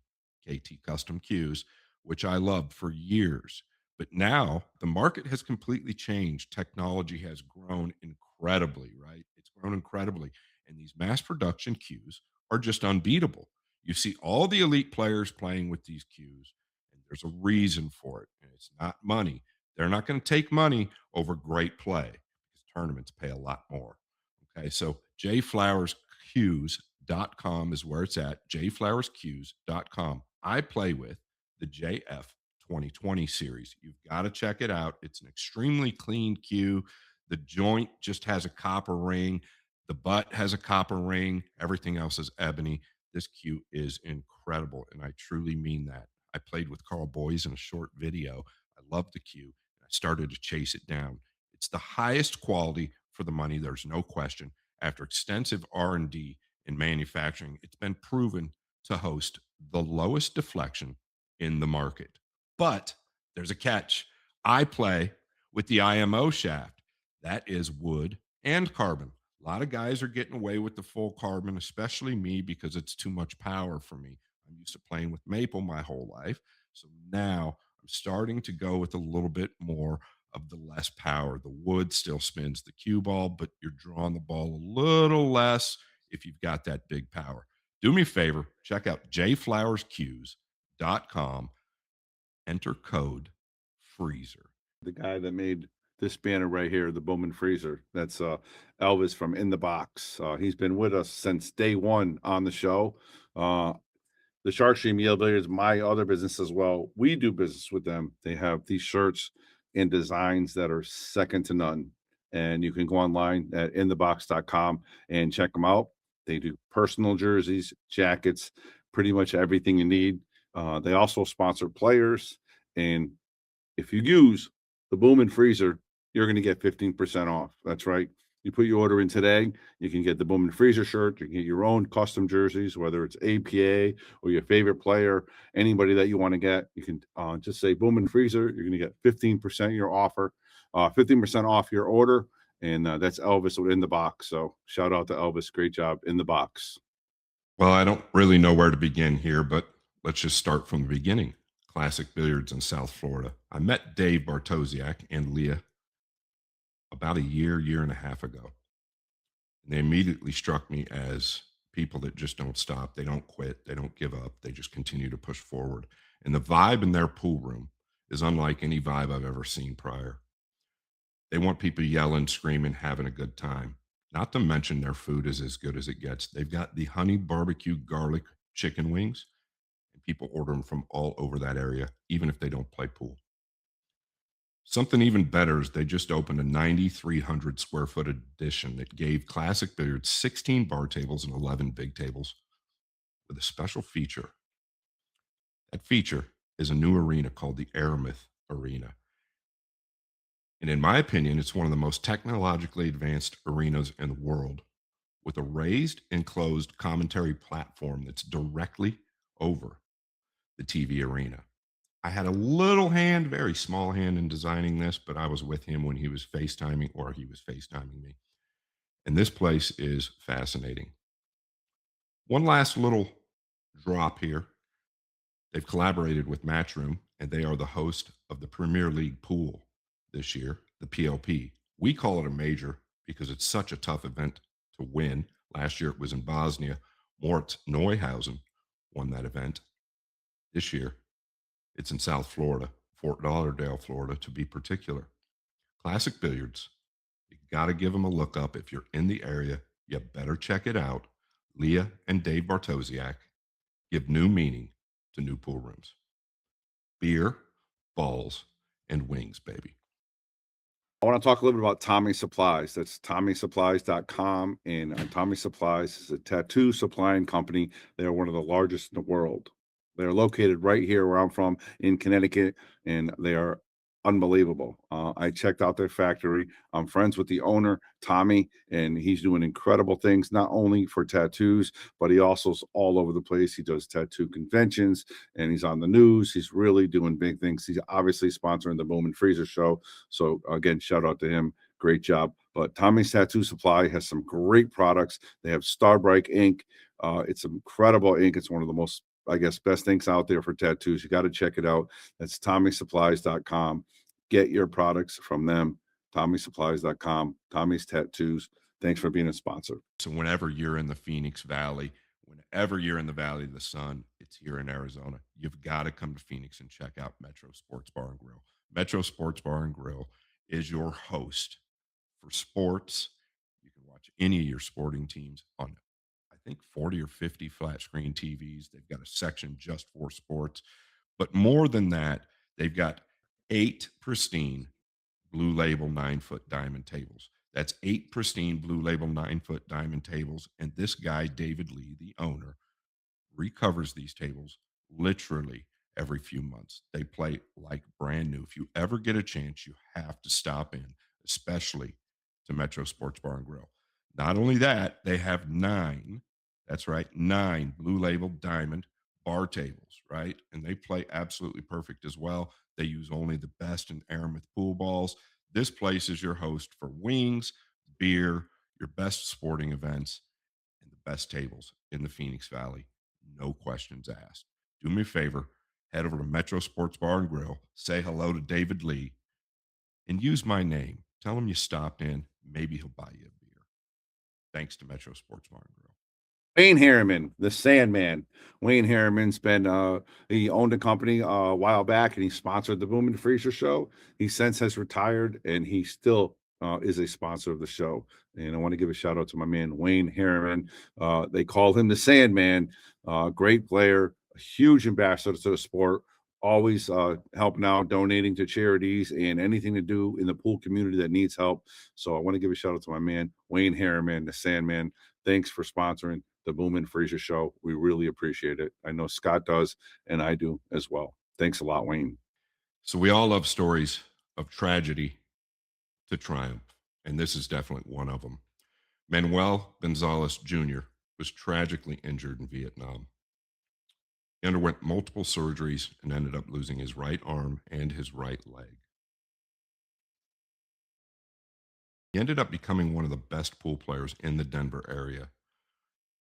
KT Custom Cues, which I loved for years. But now the market has completely changed. Technology has grown incredibly, right? It's grown incredibly. And these mass production cues are just unbeatable. You see all the elite players playing with these cues, and there's a reason for it. And it's not money. They're not going to take money over great play because tournaments pay a lot more. Okay. So jflowerscues.com is where it's at. jflowerscues.com. I play with the JF 2020 series. You've got to check it out. It's an extremely clean cue. The joint just has a copper ring. The butt has a copper ring. Everything else is ebony. This cue is incredible, and I truly mean that. I played with Carl Boys in a short video. I loved the cue, and I started to chase it down. It's the highest quality for the money. There's no question. After extensive R&D in manufacturing, it's been proven to host the lowest deflection in the market. But there's a catch. I play with the IMO shaft. That is wood and carbon. A lot of guys are getting away with the full carbon, especially me, because it's too much power for me. I'm used to playing with maple my whole life. So now I'm starting to go with a little bit more of the less power. The wood still spins the cue ball, but you're drawing the ball a little less if you've got that big power. Do me a favor, check out jflowerscues.com, enter code freezer. The guy that made this banner right here, the Bowman Freezer. That's Elvis from In the Box. He's been with us since day one on the show. The Shark Stream Yale Billiards, my other business as well. We do business with them. They have these shirts and designs that are second to none. And you can go online at inthebox.com and check them out. They do personal jerseys, jackets, pretty much everything you need. They also sponsor players. And if you use the Bowman Freezer, you're going to get 15% off. That's right. You put your order in today, you can get the Bowman Freezer shirt. You can get your own custom jerseys, whether it's APA or your favorite player, anybody that you want to get. You can just say Bowman Freezer. You're going to get 15% of your offer, 15% off your order. And that's Elvis in the box. So shout out to Elvis. Great job in the box. Well, I don't really know where to begin here, but let's just start from the beginning. Classic Billiards in South Florida. I met Dave Bartosiak and Leah about a year and a half ago. And they immediately struck me as people that just don't stop. They don't quit. They don't give up. They just continue to push forward. And the vibe in their pool room is unlike any vibe I've ever seen prior. They want people yelling, screaming, having a good time. Not to mention their food is as good as it gets. They've got the honey barbecue garlic chicken wings, and people order them from all over that area, even if they don't play pool. Something even better is they just opened a 9,300 square foot addition that gave Classic Billiards 16 bar tables and 11 big tables with a special feature. That feature is a new arena called the Aramith Arena. And in my opinion, it's one of the most technologically advanced arenas in the world, with a raised enclosed commentary platform that's directly over the TV arena. I had a little hand, very small hand in designing this, but I was with him when he was FaceTiming or he was FaceTiming me. And this place is fascinating. One last little drop here. They've collaborated with Matchroom, and they are the host of the Premier League pool this year, the PLP. We call it a major because it's such a tough event to win. Last year it was in Bosnia. Moritz Neuhausen won that event. This year it's in South Florida, Fort Lauderdale, Florida, to be particular. Classic Billiards. You got to give them a look up. If you're in the area, you better check it out. Leah and Dave Bartosiak give new meaning to new pool rooms. Beer, balls, and wings, baby. I want to talk a little bit about Tommy Supplies. That's TommySupplies.com. And Tommy Supplies is a tattoo supplying company. They're one of the largest in the world. They're located right here where I'm from in Connecticut, and they are unbelievable. I checked out their factory. I'm friends with the owner, Tommy, and he's doing incredible things, not only for tattoos, but he also is all over the place. He does tattoo conventions and he's on the news. He's really doing big things. He's obviously sponsoring the Boom and Freezer show. So again, shout out to him. Great job. But Tommy's Tattoo Supply has some great products. They have Starbright ink. It's incredible ink. It's one of the most, I guess, best inks out there for tattoos. You got to check it out. That's TommySupplies.com. Get your products from them. TommySupplies.com. Tommy's Tattoos. Thanks for being a sponsor. So whenever you're in the Phoenix Valley, whenever you're in the Valley of the Sun, it's here in Arizona. You've got to come to Phoenix and check out Metro Sports Bar and Grill. Metro Sports Bar and Grill is your host for sports. You can watch any of your sporting teams on, I think, 40 or 50 flat screen TVs. They've got a section just for sports. But more than that, they've got 8 pristine Blue Label 9-foot diamond tables. That's 8 pristine Blue Label 9-foot diamond tables. And this guy, David Lee, the owner, recovers these tables literally every few months. They play like brand new. If you ever get a chance, you have to stop in, especially to Metro Sports Bar and Grill. Not only that, they have 9, that's right, 9 Blue Label diamond bar tables, right? And they play absolutely perfect as well. They use only the best in Aramith pool balls. This place is your host for wings, beer, your best sporting events, and the best tables in the Phoenix Valley. No questions asked. Do me a favor, head over to Metro Sports Bar and Grill, say hello to David Lee, and use my name. Tell him you stopped in. Maybe he'll buy you a beer. Thanks to Metro Sports Bar and Grill. Wayne Harriman, the Sandman. Wayne Harriman's been, he owned a company a while back and he sponsored the Boom and Freezer show. He since has retired and he still is a sponsor of the show. And I want to give a shout out to my man, Wayne Harriman. They call him the Sandman. Great player, a huge ambassador to the sport, always helping out, donating to charities and anything to do in the pool community that needs help. So I want to give a shout out to my man, Wayne Harriman, the Sandman. Thanks for sponsoring the Boom and Freezer show. We really appreciate it. I know Scott does, and I do as well. Thanks a lot, Wayne. So we all love stories of tragedy to triumph, and this is definitely one of them. Manuel Gonzalez Jr. was tragically injured in Vietnam. He underwent multiple surgeries and ended up losing his right arm and his right leg. He ended up becoming one of the best pool players in the Denver area.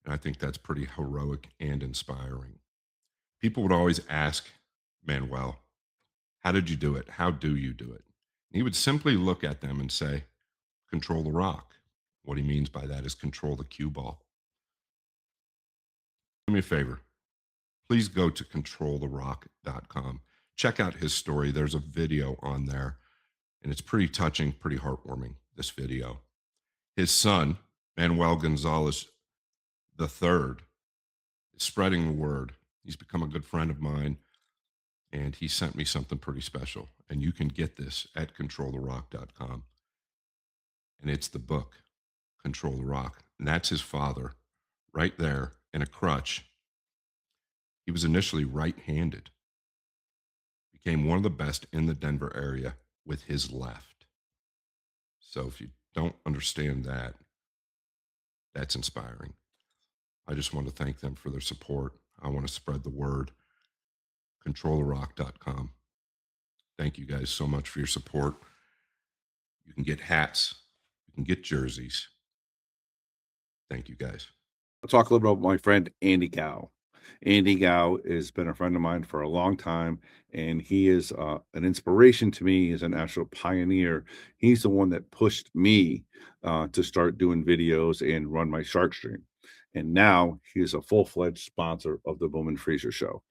And I think that's pretty heroic and inspiring. People would always ask Manuel, how did you do it? How do you do it? And he would simply look at them and say, control the rock. What he means by that is control the cue ball. Do me a favor. Please go to controltherock.com. Check out his story. There's a video on there, and it's pretty touching, pretty heartwarming, this video. His son, Manuel Gonzalez III, is spreading the word. He's become a good friend of mine, and he sent me something pretty special. And you can get this at controltherock.com. And it's the book, Control the Rock. And that's his father right there in a crutch. He was initially right-handed, became one of the best in the Denver area with his left. So if you don't understand that, that's inspiring. I just want to thank them for their support. I want to spread the word. ControlTheRock.com. Thank you guys so much for your support. You can get hats. You can get jerseys. Thank you guys. I'll talk a little bit about my friend, Andy Gow. Andy Gow has been a friend of mine for a long time, and he is an inspiration to me. He's an actual pioneer. He's the one that pushed me to start doing videos and run my shark stream. And now he is a full-fledged sponsor of the Boom and Freezer show.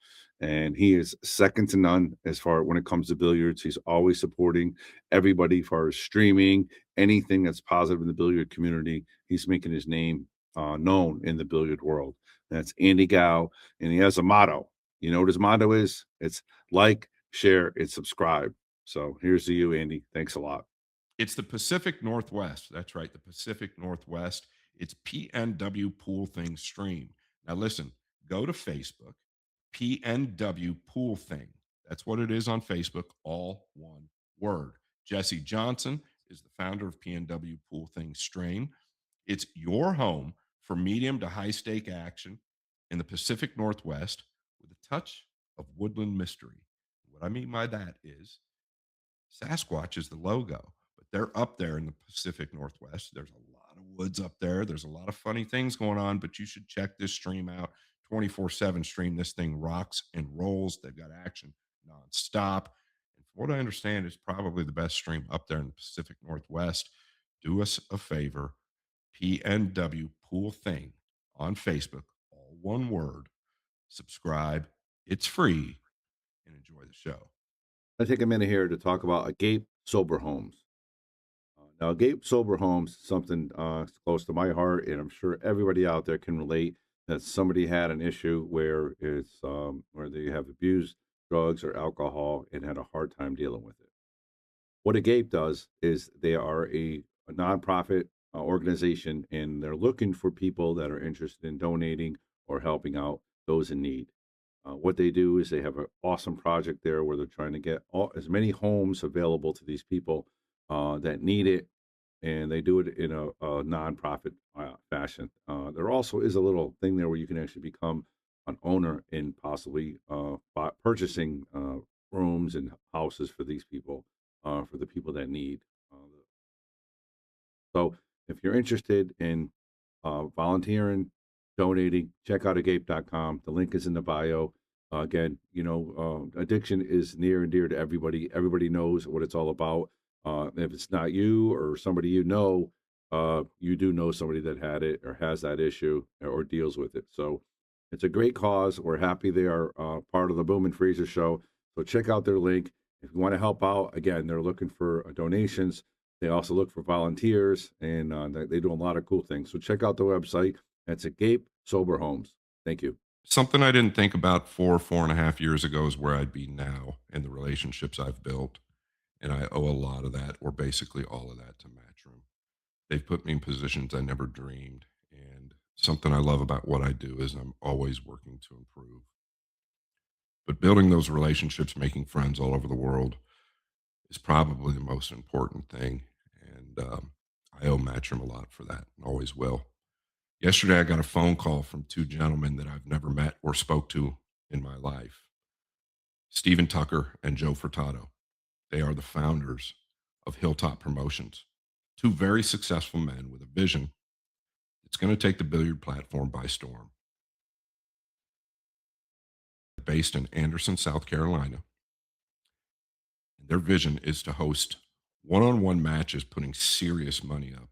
And he is second to none as far when it comes to billiards. He's always supporting everybody as far as streaming, anything that's positive in the billiard community. He's making his name known in the billiard world. That's Andy Gow, and he has a motto. You know what his motto is? It's like, share, and subscribe. So here's to you, Andy. Thanks a lot. It's the Pacific Northwest. That's right, the Pacific Northwest. It's PNW Pool Thing stream. Now listen, go to Facebook, PNW Pool Thing. That's what it is on Facebook, all one word. Jesse Johnson is the founder of PNW Pool Thing stream. It's your home for medium to high stake action in the Pacific Northwest with a touch of woodland mystery. What I mean by that is Sasquatch is the logo, but they're up there in the Pacific Northwest. There's a lot of woods up there. There's a lot of funny things going on, but you should check this stream out. 24/7 stream. This thing rocks and rolls. They've got action nonstop. And from what I understand, it's probably the best stream up there in the Pacific Northwest. Do us a favor, PNW Pool Thing on Facebook, all one word. Subscribe. It's free and enjoy the show. I take a minute here to talk about Agape Sober Homes. Now, Agape Sober Homes is something close to my heart, and I'm sure everybody out there can relate that somebody had an issue where it's where they have abused drugs or alcohol and had a hard time dealing with it. What Agape does is they are a nonprofit organization, and they're looking for people that are interested in donating or helping out those in need. What they do is they have an awesome project there where they're trying to get as many homes available to these people that need it, and they do it in a nonprofit fashion. There also is a little thing there where you can actually become an owner and possibly purchasing rooms and houses for these people, for the people that need. So if you're interested in volunteering, donating, check out agape.com. The link is in the bio. Again, addiction is near and dear to everybody. Everybody knows what it's all about. If it's not you or somebody you do know somebody that had it or has that issue or deals with it. So it's a great cause. We're happy they are part of the Boom and Freezer show. So check out their link. If you want to help out, again, they're looking for donations. They also look for volunteers, and they do a lot of cool things. So check out the website. That's Agape Sober Homes. Thank you. Something I didn't think about 4.5 years ago is where I'd be now and the relationships I've built. And I owe a lot of that, or basically all of that, to Matchroom. They've put me in positions I never dreamed. And something I love about what I do is I'm always working to improve. But building those relationships, making friends all over the world is probably the most important thing. And I owe Matchroom a lot for that and always will. Yesterday, I got a phone call from two gentlemen that I've never met or spoke to in my life, Stephen Tucker and Joe Furtado. They are the founders of Hilltop Promotions, two very successful men with a vision that's going to take the billiard platform by storm. Based in Anderson, South Carolina. And their vision is to host one-on-one matches, putting serious money up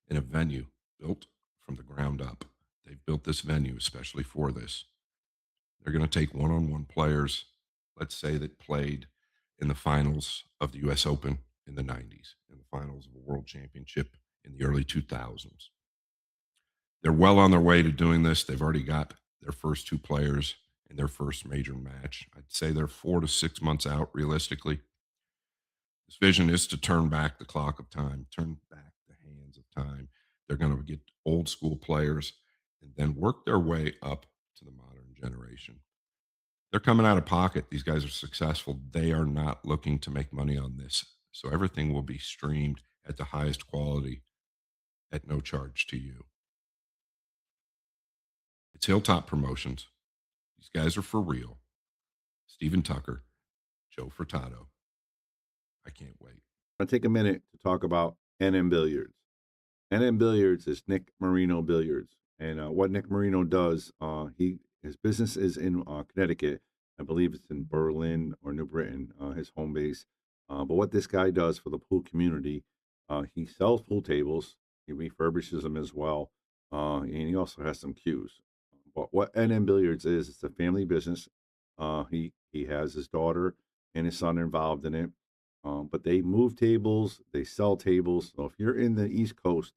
in a venue built from the ground up. They've built this venue especially for this. They're going to take one-on-one players, let's say, that played in the finals of the U.S. Open in the 90s, in the finals of a world championship in the early 2000s. They're well on their way to doing this. They've already got their first two players in their first major match. I'd say they're 4 to 6 months out, realistically. This vision is to turn back the clock of time, turn back the hands of time. They're going to get old school players and then work their way up to the modern generation. They're coming out of pocket. These guys are successful. They are not looking to make money on this. So everything will be streamed at the highest quality at no charge to you. It's Hilltop Promotions. These guys are for real. Stephen Tucker, Joe Furtado. I can't wait. I'm going to take a minute to talk about NM Billiards. NM Billiards is Nick Marino Billiards. And what Nick Marino does, his business is in Connecticut. I believe it's in Berlin or New Britain, his home base. But what this guy does for the pool community, he sells pool tables. He refurbishes them as well. And he also has some cues. But what NM Billiards is, it's a family business. He has his daughter and his son involved in it. But they move tables, they sell tables. So if you're in the East Coast,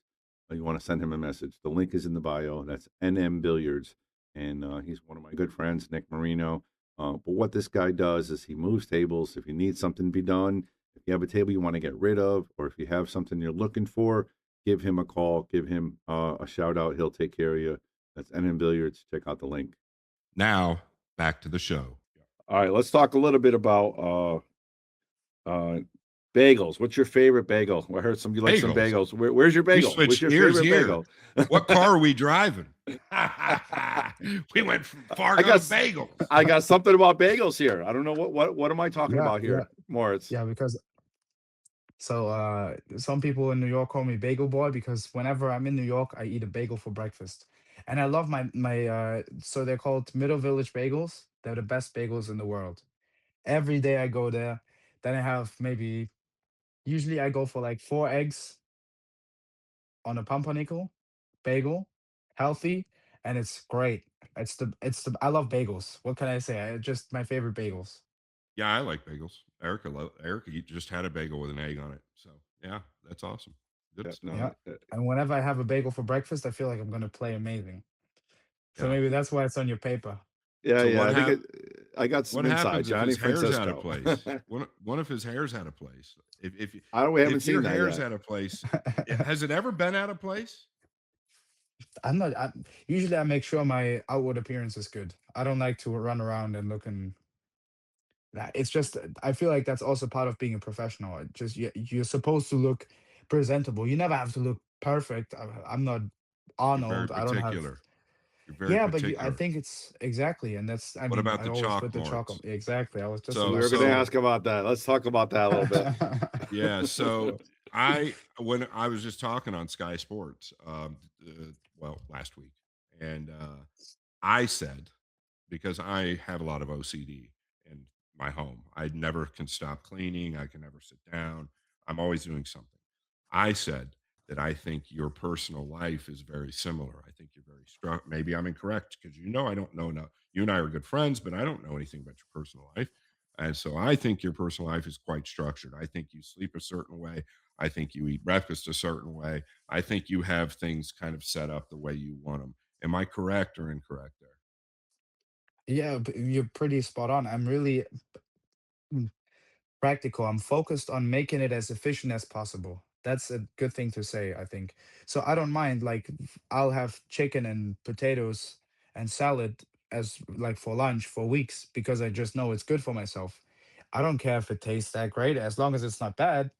you want to send him a message. The link is in the bio. That's NM Billiards. And he's one of my good friends, Nick Marino. But what this guy does is he moves tables. If you need something to be done, if you have a table you want to get rid of, or if you have something you're looking for, give him a call, give him a shout out. He'll take care of you. That's NN Billiards. Check out the link. Now back to the show. All right, let's talk a little bit about bagels. What's your favorite bagel? I heard you like some bagels. Where's your bagel? We What's your switched favorite gears bagel? What car are we driving? We went from Fargo to bagels. I got something about bagels here. I don't know what am I talking about here, Moritz? Yeah, because some people in New York call me Bagel Boy because whenever I'm in New York, I eat a bagel for breakfast. And I love so they're called Middle Village Bagels. They're the best bagels in the world. Every day I go there, then I have usually I go for like 4 eggs on a pumpernickel bagel, healthy, and it's great. I love bagels. What can I say? Just my favorite bagels. Yeah, I like bagels. Erica just had a bagel with an egg on it. So yeah, that's awesome. Good stuff. Yeah. And whenever I have a bagel for breakfast, I feel like I'm gonna play amazing. So maybe that's why it's on your paper. Yeah, So yeah. I got some what inside. happens if Johnny his hair's out Francisco. of place? One of his hair's out of place. If We haven't if your seen that hair's yet. out of place, has it ever been out of place? Usually I make sure my outward appearance is good. I don't like to run around and looking. It's just I feel like that's also part of being a professional. You're supposed to look presentable. You never have to look perfect. I'm not You're very Arnold. I don't have. particular. You're very Yeah, but I particular. think it's exactly, and that's. I What mean, about I the always chalk put the chalk on. marks? Exactly. I was just. So- We were going to ask about that. Let's talk about that a little bit. Yeah. So when I was just talking on Sky Sports, last week, and I said, because I have a lot of OCD in my home, I never can stop cleaning. I can never sit down. I'm always doing something. I said that I think your personal life is very similar. I think you're very strong. Maybe I'm incorrect because I don't know enough. You and I are good friends, but I don't know anything about your personal life. And so I think your personal life is quite structured. I think you sleep a certain way. I think you eat breakfast a certain way. I think you have things kind of set up the way you want them. Am I correct or incorrect there? Yeah, you're pretty spot on. I'm really practical. I'm focused on making it as efficient as possible. That's a good thing to say, I think. So I don't mind I'll have chicken and potatoes and salad as like for lunch for weeks because I just know it's good for myself. I don't care if it tastes that great as long as it's not bad.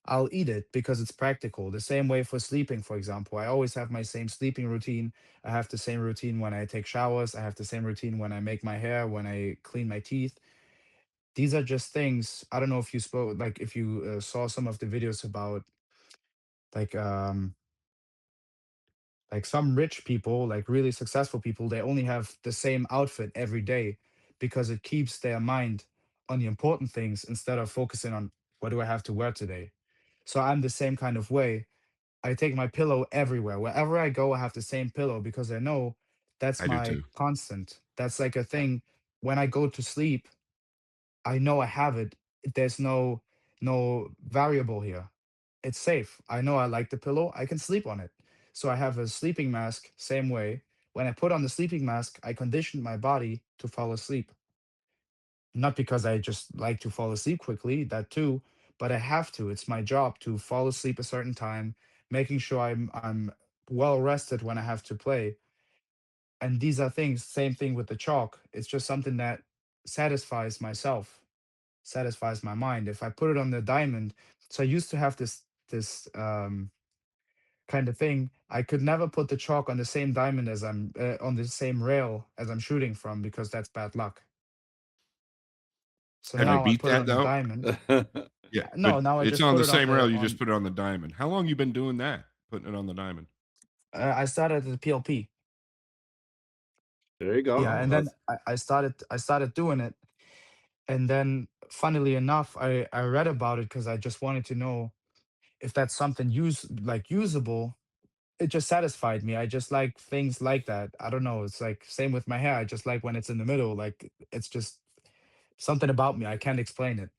I'll eat it because it's practical. The same way for sleeping, for example. I always have my same sleeping routine. I have the same routine when I take showers. I have the same routine when I make my hair, when I clean my teeth. These are just things. I don't know if you spoke, like if you saw some of the videos about like um like some rich people, like really successful people, they only have the same outfit every day because it keeps their mind on the important things instead of focusing on what do I have to wear today. So I'm the same kind of way. I take my pillow everywhere. Wherever I go, I have the same pillow because I know that's I do my too. constant. That's like a thing. When I go to sleep, I know I have it. There's no variable here. It's safe. I know I like the pillow. I can sleep on it. So I have a sleeping mask, same way. When I put on the sleeping mask, I condition my body to fall asleep. Not because I just like to fall asleep quickly, that too, but I have to. It's my job to fall asleep a certain time, making sure I'm well rested when I have to play. And these are things, same thing with the chalk. It's just something that satisfies myself, satisfies my mind. If I put it on the diamond, so I used to have this kind of thing. I could never put the chalk on the same diamond as I'm on the same rail as I'm shooting from because that's bad luck. So Have you now I beat put it that on the though? diamond. Yeah, but No, now I it's just on put the it on same rail. the You just on. put it on the diamond. How long you been doing that? Putting it on the diamond? I started at the PLP. There you go. Yeah, and then I started doing it, and then funnily enough, I read about it because I just wanted to know if that's something usable. It just satisfied me. I just like things like that. I don't know. It's like same with my hair. I just like when it's in the middle. Like it's just something about me. I can't explain it.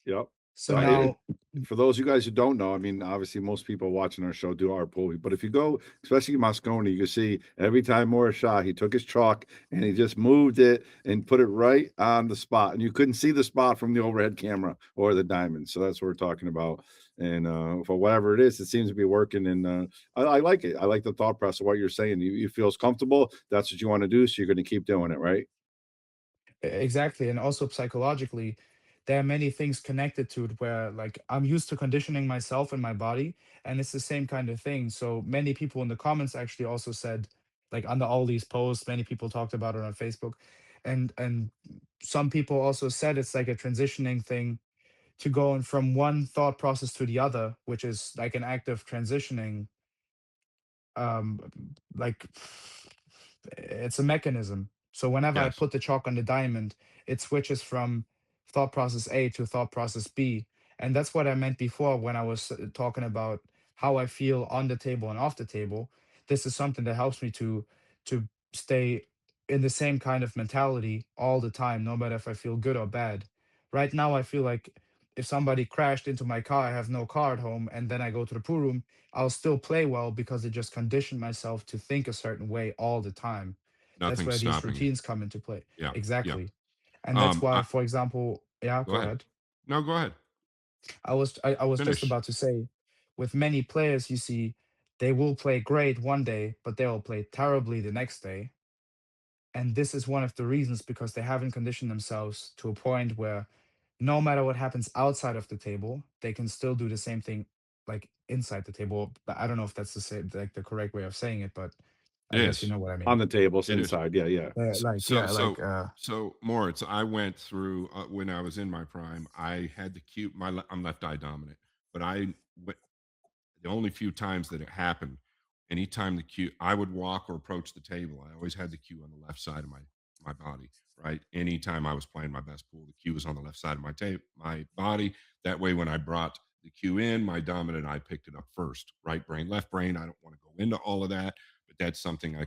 Yep. So So now, for those of you guys who don't know, I mean, obviously most people watching our show do our pool, but if you go, especially Moscone, you can see every time Moritz shot, he took his chalk and he just moved it and put it right on the spot, and you couldn't see the spot from the overhead camera or the diamond. So that's what we're talking about. And for whatever it is, it seems to be working. And I like it. I like the thought process of what you're saying. You feel comfortable. That's what you want to do. So you're going to keep doing it, right? exactly, and also psychologically, there are many things connected to it where like I'm used to conditioning myself and my body, and it's the same kind of thing. So many people in the comments actually also said, like under all these posts, many people talked about it on Facebook, and some people also said it's like a transitioning thing to going from one thought process to the other, which is like an act of transitioning, um like it's a mechanism. So whenever I Yes. put the chalk on the diamond, it switches from thought process A to thought process B. And that's what I meant before when I was talking about how I feel on the table and off the table. This is something that helps me to stay in the same kind of mentality all the time, no matter if I feel good or bad. Right now I feel like if somebody crashed into my car, I have no car at home, and then I go to the pool room, I'll still play well because I just conditioned myself to think a certain way all the time. That's Nothing's where these stopping you. routines come into play. Yeah. Yeah. Exactly. And that's why, I for example, yeah, go go ahead. ahead. No, go ahead. I was just Finish. about to say, with many players, you see, they will play great one day, but they will play terribly the next day. And this is one of the reasons because they haven't conditioned themselves to a point where no matter what happens outside of the table, they can still do the same thing like inside the table. But I don't know if that's the same, like the correct way of saying it, but It I guess you is. know what I On mean. the tables It is. inside. Yeah, yeah. Like So yeah, so like so Moritz, I went through when I was in my prime. I had the cue. I'm left eye dominant, but went the only few times that it happened. Anytime the cue, I would walk or approach the table. I always had the cue on the left side of my body. Right. Anytime I was playing my best pool, the cue was on the left side of my body. That way, when I brought the cue in, my dominant eye picked it up first. Right brain, left brain. I don't want to go into all of that, but that's something I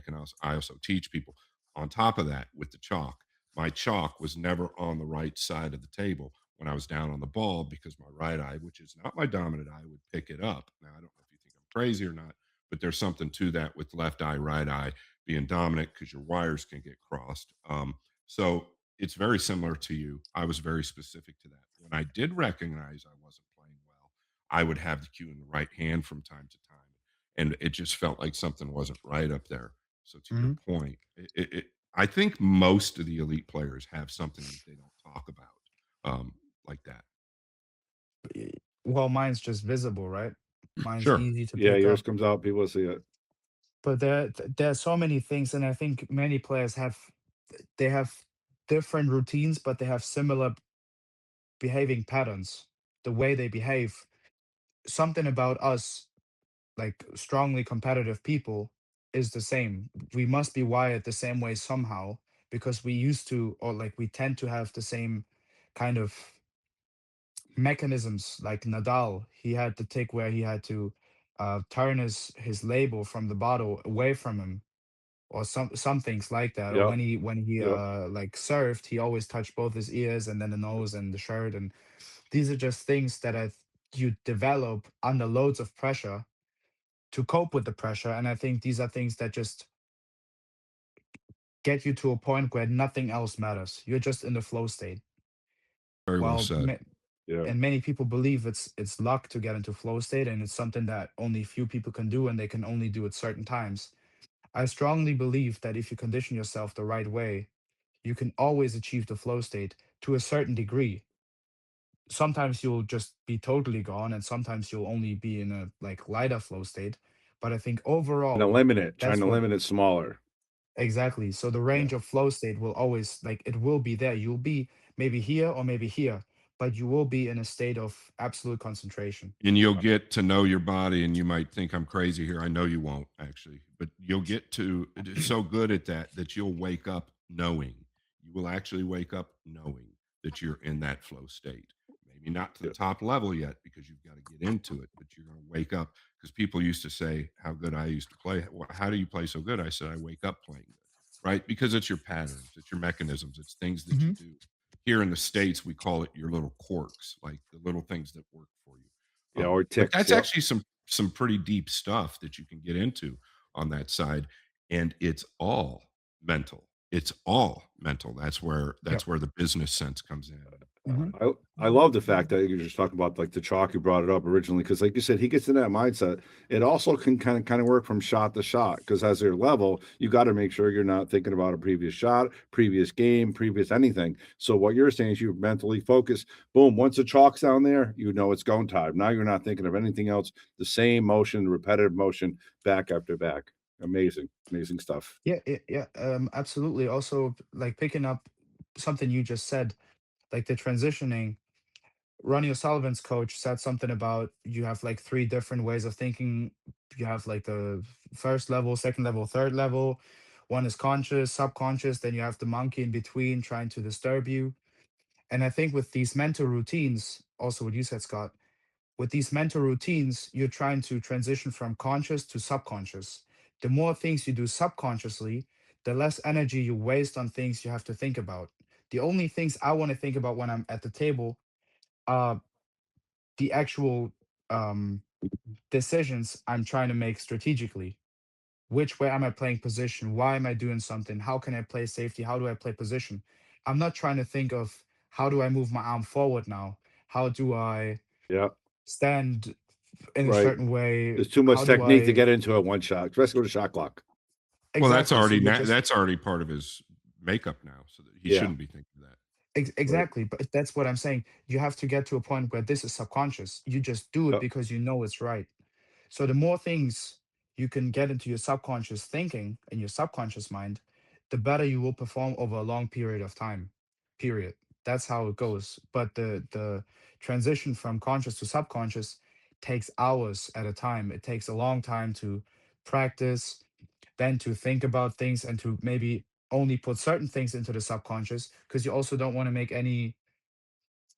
also teach people. On top of that, with the chalk, my chalk was never on the right side of the table when I was down on the ball because my right eye, which is not my dominant eye, would pick it up. Now, I don't know if you think I'm crazy or not, but there's something to that with left eye, right eye being dominant because your wires can get crossed. So it's very similar to you. I was very specific to that. When I did recognize I wasn't playing well, I would have the cue in the right hand from time to time. And it just felt like something wasn't right up there. So to your mhm. point, I think most of the elite players have something that they don't talk about like that. Well, mine's just visible, right? Mine's Sure. easy to Yeah, pick yours up. comes out, people see it. But there are so many things, and I think many players have different routines, but they have similar behaving patterns. The way they behave, something about us, like strongly competitive people, is the same. We must be wired the same way somehow because we used to, or like we tend to have the same kind of mechanisms. Like Nadal, he had the tick where he had to turn his label from the bottle away from him, or some things like that. Or Yep. when he Yep. like served, he always touched both his ears and then the nose and the shirt. And these are just things that you develop under loads of pressure to cope with the pressure. And I think these are things that just get you to a point where nothing else matters. You're just in the flow state. Very well Well, said. Yeah. and many people believe it's luck to get into flow state, and it's something that only few people can do, and they can only do at certain times. I strongly believe that if you condition yourself the right way, you can always achieve the flow state to a certain degree. Sometimes you'll just be totally gone, and sometimes you'll only be in a like lighter flow state. But I think overall, Trying that's to what limit it smaller. exactly. So the Yeah. range of flow state will always like it will be there. You'll be maybe here or maybe here, but you will be in a state of absolute concentration. And you'll get to know your body, and you might think I'm crazy here. I know you won't actually, but you'll get to it's so good at that you'll wake up knowing. You will actually wake up knowing that you're in that flow state. Maybe not to the Yeah. top level yet because you've got to get into it, but you're going to wake up because people used to say how good I used to play. Well, how do you play so good? I said I wake up playing good, right? Because it's your patterns, it's your mechanisms, it's things that you Mhm. do. Here in the States, we call it your little quirks, like the little things that work for you. Yeah, or But ticks. that's Yep. actually some pretty deep stuff that you can get into on that side, and it's all mental. It's all mental. Yep. That's where the business sense comes in. Mhm. I love the fact that you're just talking about like the chalk. You brought it up originally because, like you said, he gets in that mindset. It also can kind of work from shot to shot because as they're level, you got to make sure you're not thinking about a previous shot, previous game, previous anything. So what you're saying is you mentally focus. Boom! Once the chalk's down there, you know it's going time. Now you're not thinking of anything else. The same motion, repetitive motion, back after back. Amazing, amazing stuff. Yeah, absolutely. Also, like picking up something you just said, like the transitioning. Ronnie O'Sullivan's coach said something about you have like three different ways of thinking. You have like the first level, second level, third level. One is conscious, subconscious. Then you have the monkey in between trying to disturb you. And I think with these mental routines, also what you said, Scott, with these mental routines, you're trying to transition from conscious to subconscious. The more things you do subconsciously, the less energy you waste on things you have to think about. The only things I want to think about when I'm at the table are the actual um, decisions I'm trying to make strategically. Which way am I playing position? Why am I doing something? How can I play safety? How do I play position? I'm not trying to think of how do I move my arm forward now? How do I Yeah, stand in a right. certain way? There's too much How do technique to I get into a one shot, especially with a shot clock. Well, exactly? So you're just that's already part of his makeup now, so that he Yeah, shouldn't be thinking of that. right. exactly, but that's what I'm saying. You have to get to a point where this is subconscious. You just do it Yep. because you know it's right. So the more things you can get into your subconscious thinking and your subconscious mind, the better you will perform over a long period of time. Period. That's how it goes. But the transition from conscious to subconscious takes hours at a time. It takes a long time to practice, then to think about things and to maybe only put certain things into the subconscious because you also don't want to make any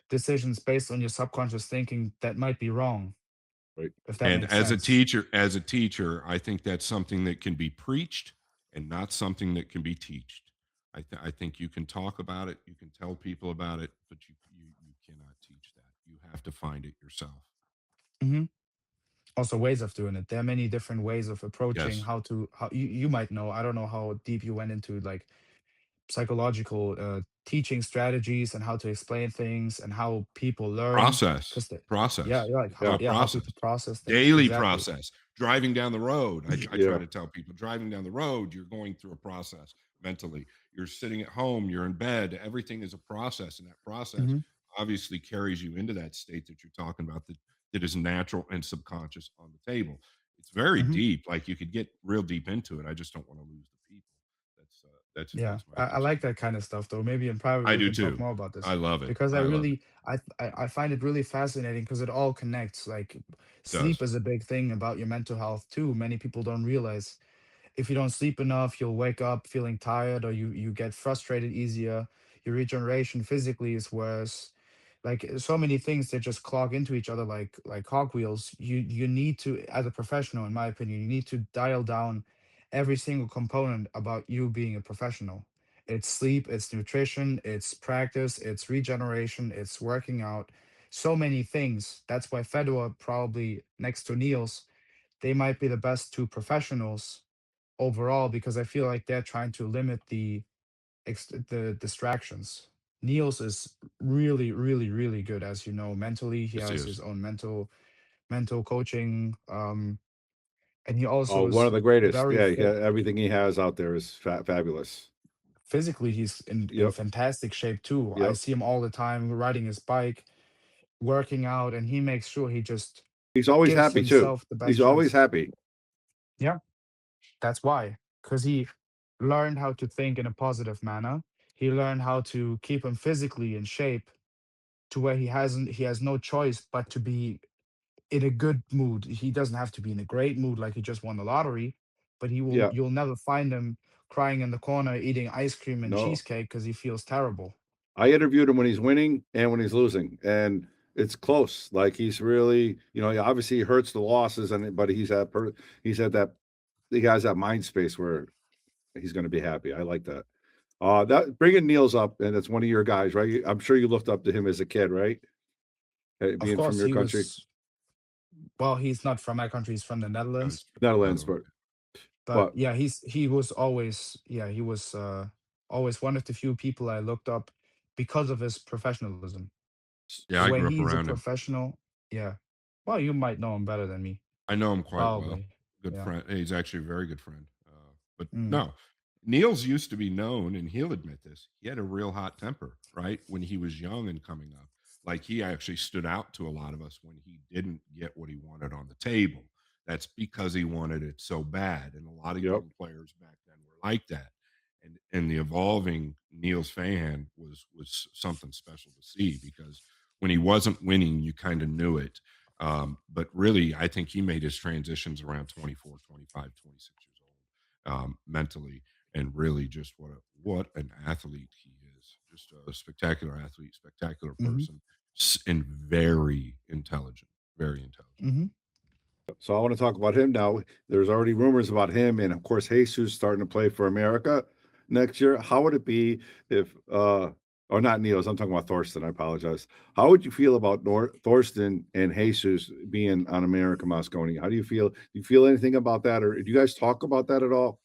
decisions based on your subconscious thinking that might be wrong, Right. if that And makes sense. as a teacher, I think that's something that can be preached and not something that can be teached. I think you can talk about it, you can tell people about it, but you cannot teach that. You have to find it yourself. Mhm. Also ways of doing it. There are many different ways of approaching Yes. how to how you might know. I don't know how deep you went into like psychological teaching strategies and how to explain things and how people learn Process, because yeah, process. yeah, like It's how, Yeah. about yeah, how process. people process things Daily exactly. process. Driving down the road. I try Yeah. to tell people driving down the road, you're going through a process mentally. You're sitting at home, you're in bed. Everything is a process. And that process Hmm. obviously carries you into that state that you're talking about that is natural and subconscious on the table. It's very Hmm. deep. Like you could get real deep into it. I just don't want to lose the people. Yeah, That's my I concern. like that kind of stuff though. Maybe in private I we do can talk too. more about this I love it. because I I love it. really I find it really fascinating because it all connects. Like It sleep does. is a big thing about your mental health too. Many people don't realize if you don't sleep enough, you'll wake up feeling tired or you get frustrated easier. Your regeneration physically is worse. Like so many things that just clog into each other like cogwheels. You need to, as a professional, in my opinion, you need to dial down every single component about you being a professional. It's sleep, it's nutrition, it's practice, it's regeneration, it's working out. So many things. That's why Fedor probably next to Niels, they might be the best two professionals overall because I feel like they're trying to limit the distractions. Niels is really, really, really good, as you know, mentally. He Yes, he has his is. own mental coaching, and he Oh, also one of is the greatest. very Yeah, fit. everything he has out there is fabulous. Physically, he's in Yep. fantastic shape too. I Yep. see him all the time riding his bike, working out, and he makes sure he just He's always gives happy too. himself the best He's always chance. happy. Yeah, that's why, because he learned how to think in a positive manner. He learned how to keep him physically in shape to where he has no choice but to be in a good mood. He doesn't have to be in a great mood like he just won the lottery, but Yeah. you'll never find him crying in the corner eating ice cream and No. cheesecake because he feels terrible. I interviewed him when he's winning and when he's losing, and it's close. Like he's really, obviously he hurts the losses, but he's at that he has that mind space where he's going to be happy. I like that. That bringing Niels up, and it's one of your guys, right? I'm sure you looked up to him as a kid, right? Of Being from course, your he country, was. Well, he's not from my country; he's from the Yeah, Netherlands. Netherlands, Netherlands. But but yeah, he was always, yeah, he was always one of the few people I looked up because of his professionalism. Yeah, The I way grew up he's a around him. professional. Yeah. Well, you might know him better than me, I know him quite well. probably. Good Yeah. friend. He's actually a very good friend. But Mm. no, Niels used to be known, and he'll admit this. He had a real hot temper, right? When he was young and coming up. Like he actually stood out to a lot of us when he didn't get what he wanted on the table. That's because he wanted it so bad. And a lot of yep. young players back then were like that. And the evolving Niels Feijen was something special to see because when he wasn't winning, you kind of knew it. But really, I think he made his transitions around 24, 25, 26 years old, mentally, and really just what an athlete he is. Just a spectacular athlete, spectacular Hmm. person, and very intelligent, very intelligent. Hmm. So I want to talk about him now. There's already rumors about him, and of course, Jesus starting to play for America next year. How would it be if, or not Niels? I'm talking about Thorsten. I apologize. How would you feel about Thorsten and Jesus being on America Moscone? How do you feel? Do you feel anything about that, or do you guys talk about that at all?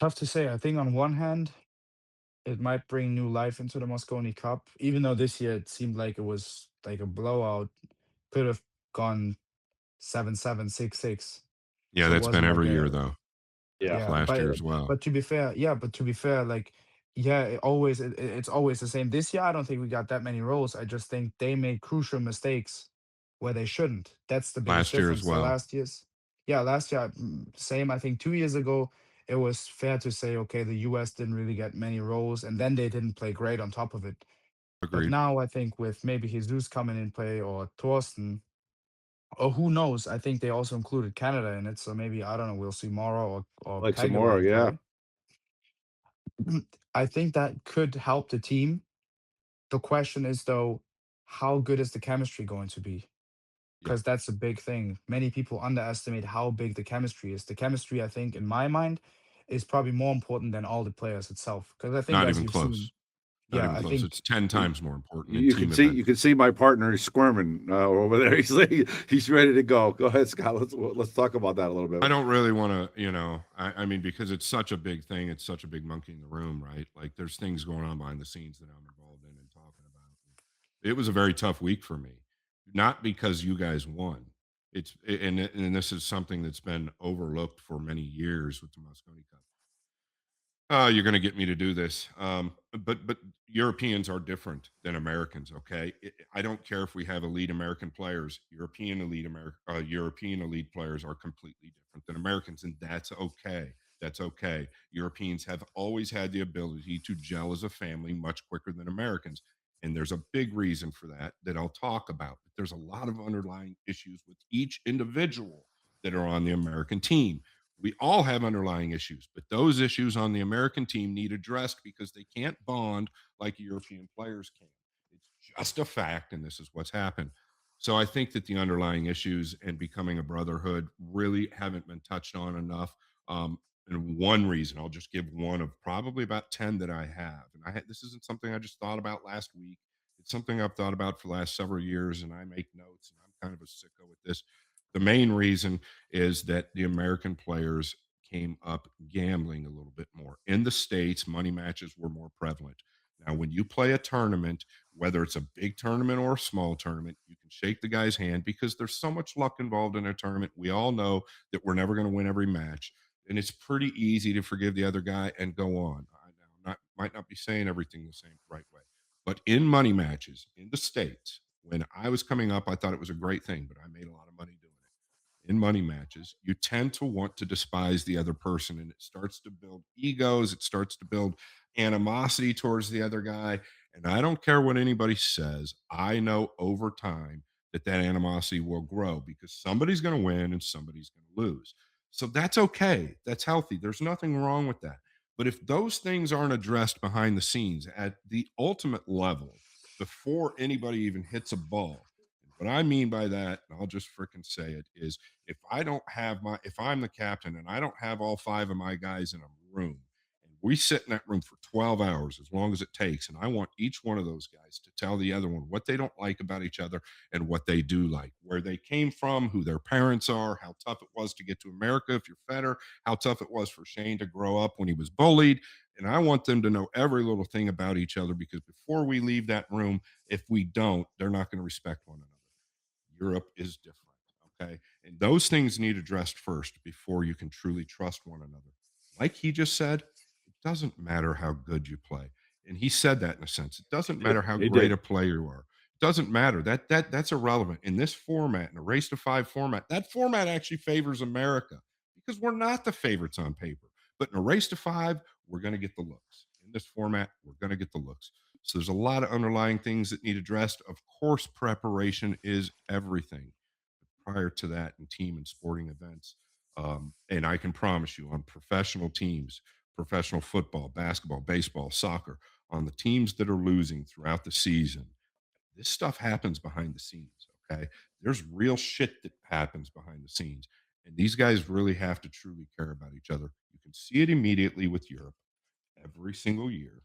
Tough to say. I think on one hand, it might bring new life into the Mosconi Cup, even though this year it seemed like it was like a blowout. Could have gone 7-7, 6-6. Yeah, So it that's been wasn't like every year a. though. That Yeah. was Yeah, last year as well. but to be fair, yeah, but to be fair, like, yeah, it's always the same. This year, I don't think we got that many roles. I just think they made crucial mistakes where they shouldn't. That's the biggest Last year as difference. The well. last years, yeah, last year, same. I think 2 years ago, it was fair to say, okay, the US didn't really get many roles, and then they didn't play great on top of it. But Agreed. now I think with maybe Jesus coming in play or Torsten, or who knows, I think they also included Canada in it. So maybe I don't know, we'll see Mora or Like some Pegula more, in yeah. play. I think that could help the team. The question is, though, how good is the chemistry going to be? Yeah. Because that's a big thing. Many people underestimate how big the chemistry is. The chemistry, I think, in my mind, is probably more important than all the players itself. Because I think, Not as even you've seen, close. Not yeah, even I close. think, It's 10 You, times more important in you can team see, events. you can see my partner is squirming over there. He's like, he's ready to go. Go ahead, Scott. Let's talk about that a little I bit. don't really want to, I mean, because it's such a big thing, it's such a big monkey in the room, right? Like there's things going on behind the scenes that I'm involved in and talking about. It was a very tough week for me, not because you guys won. And this is something that's been overlooked for many years with the Moscone Cup. You're going to get me to do this. But Europeans are different than Americans. Okay, I don't care if we have elite American players. European elite players are completely different than Americans, and that's okay. That's okay. Europeans have always had the ability to gel as a family much quicker than Americans, and there's a big reason for that that I'll talk about. But there's a lot of underlying issues with each individual that are on the American team. We all have underlying issues, but those issues on the American team need addressed because they can't bond like European players can. It's just a fact, and this is what's happened. So I think that the underlying issues and becoming a brotherhood really haven't been touched on enough. And one reason, I'll just give one of probably about 10 that I have. And this isn't something I just thought about last week. It's something I've thought about for the last several years, and I make notes, and I'm kind of a sicko with this. The main reason is that the American players came up gambling a little bit more. In the States, money matches were more prevalent. Now, when you play a tournament, whether it's a big tournament or a small tournament, you can shake the guy's hand because there's so much luck involved in a tournament. We all know that we're never going to win every match. And it's pretty easy to forgive the other guy and go on. I know might not be saying everything the same right way. But in money matches in the States, when I was coming up, I thought it was a great thing, but I made a lot of money doing it. In money matches, you tend to want to despise the other person, and it starts to build egos. It starts to build animosity towards the other guy. And I don't care what anybody says. I know over time that animosity will grow because somebody's going to win and somebody's going to lose. So that's okay. That's healthy. There's nothing wrong with that. But if those things aren't addressed behind the scenes at the ultimate level before anybody even hits a ball, and what I mean by that, and I'll just freaking say it, is if I'm the captain and I don't have all five of my guys in a room. And we sit in that room for 12 hours, as long as it takes. And I want each one of those guys to tell the other one what they don't like about each other and what they do like, where they came from, who their parents are, how tough it was to get to America if you're Federer, how tough it was for Shane to grow up when he was bullied. And I want them to know every little thing about each other, because before we leave that room, if we don't, they're not going to respect one another. Europe is different. Okay. And those things need addressed first before you can truly trust one another. Like he just said, it doesn't matter how good you play. And he said that in a sense. It doesn't matter how He great did. a player you are. It doesn't matter. That's irrelevant. In this format, in a race to 5 format, that format actually favors America, because we're not the favorites on paper. But in a race to 5, we're going to get the looks. In this format, we're going to get the looks. So there's a lot of underlying things that need addressed. Of course, preparation is everything. But prior to that, in team and sporting events, and I can promise you, on professional teams, professional football, basketball, baseball, soccer, on the teams that are losing throughout the season, this stuff happens behind the scenes. Okay, there's real shit that happens behind the scenes, and these guys really have to truly care about each other. You can see it immediately with Europe every single year,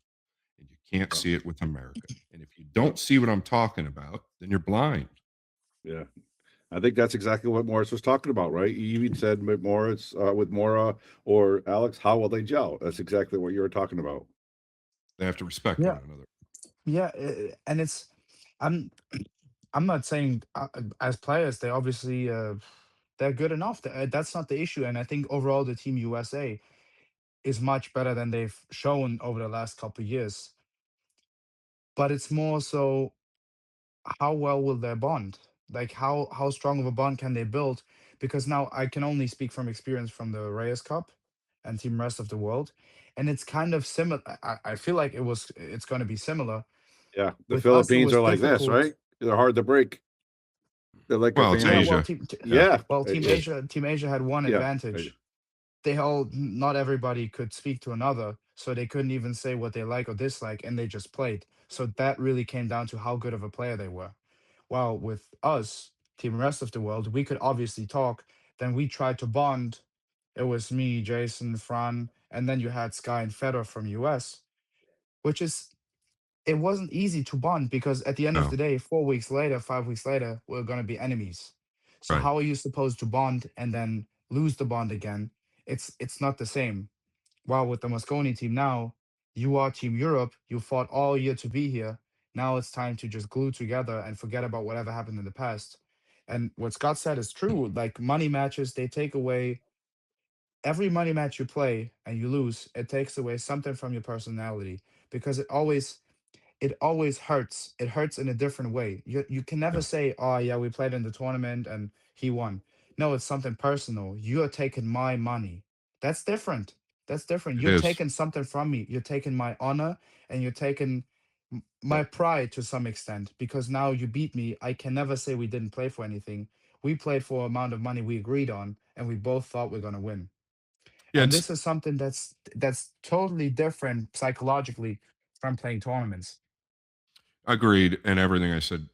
and you can't Yep. see it with America. And if you Yep. don't see what I'm talking about, then you're blind. Yeah. I think that's exactly what Morris was talking about, right? You even said with Morris, with Mora or Alex, how will they gel? That's exactly what you were talking about. They have to respect Yeah, one another. yeah, and it's I'm I'm not saying as players they obviously they're good enough. That's not the issue, and I think overall the team USA is much better than they've shown over the last couple of years. But it's more so, how well will their bond? Like how strong of a bond can they build? Because now I can only speak from experience from the Reyes Cup and Team Rest of the World, and it's kind of similar. I feel like it's going to be similar. Yeah. The With us, it Philippines was are like this, difficult. right? They're hard to break. They're like a Well, it's Yeah, family. well, Asia. Yeah. Yeah. Team Asia had one Yeah. advantage. They all Not everybody could speak to another, so they couldn't even say what they like or dislike, and they just played. So that really came down to how good of a player they were. While with us, Team Rest of the World, we could obviously talk. Then we tried to bond. It was me, Jason, Fran, and then you had Sky and Federer from US, which is it wasn't easy to bond because at the end of No. the day, 4 weeks later, 5 weeks later, we're gonna be enemies. So Right. how are you supposed to bond and then lose the bond again? It's not the same. While with the Mosconi team now, you are Team Europe. You fought all year to be here. Now it's time to just glue together and forget about whatever happened in the past. And what Scott said is true. Like money matches, they take away every money match you play and you lose, it takes away something from your personality because it always hurts. It hurts in a different way. You can never Yeah. say, "Oh yeah, we played in the tournament and he won." No, it's something personal. You're taking my money. That's different. That's different. It You're is. taking something from me. You're taking my honor and you're taking my Yep. pride to some extent because now you beat me. I can never say we didn't play for anything. We played for amount of money we agreed on and we both thought we're going to win. Yeah. And It's this is something that's totally different psychologically from playing tournaments. agreed. And everything I said,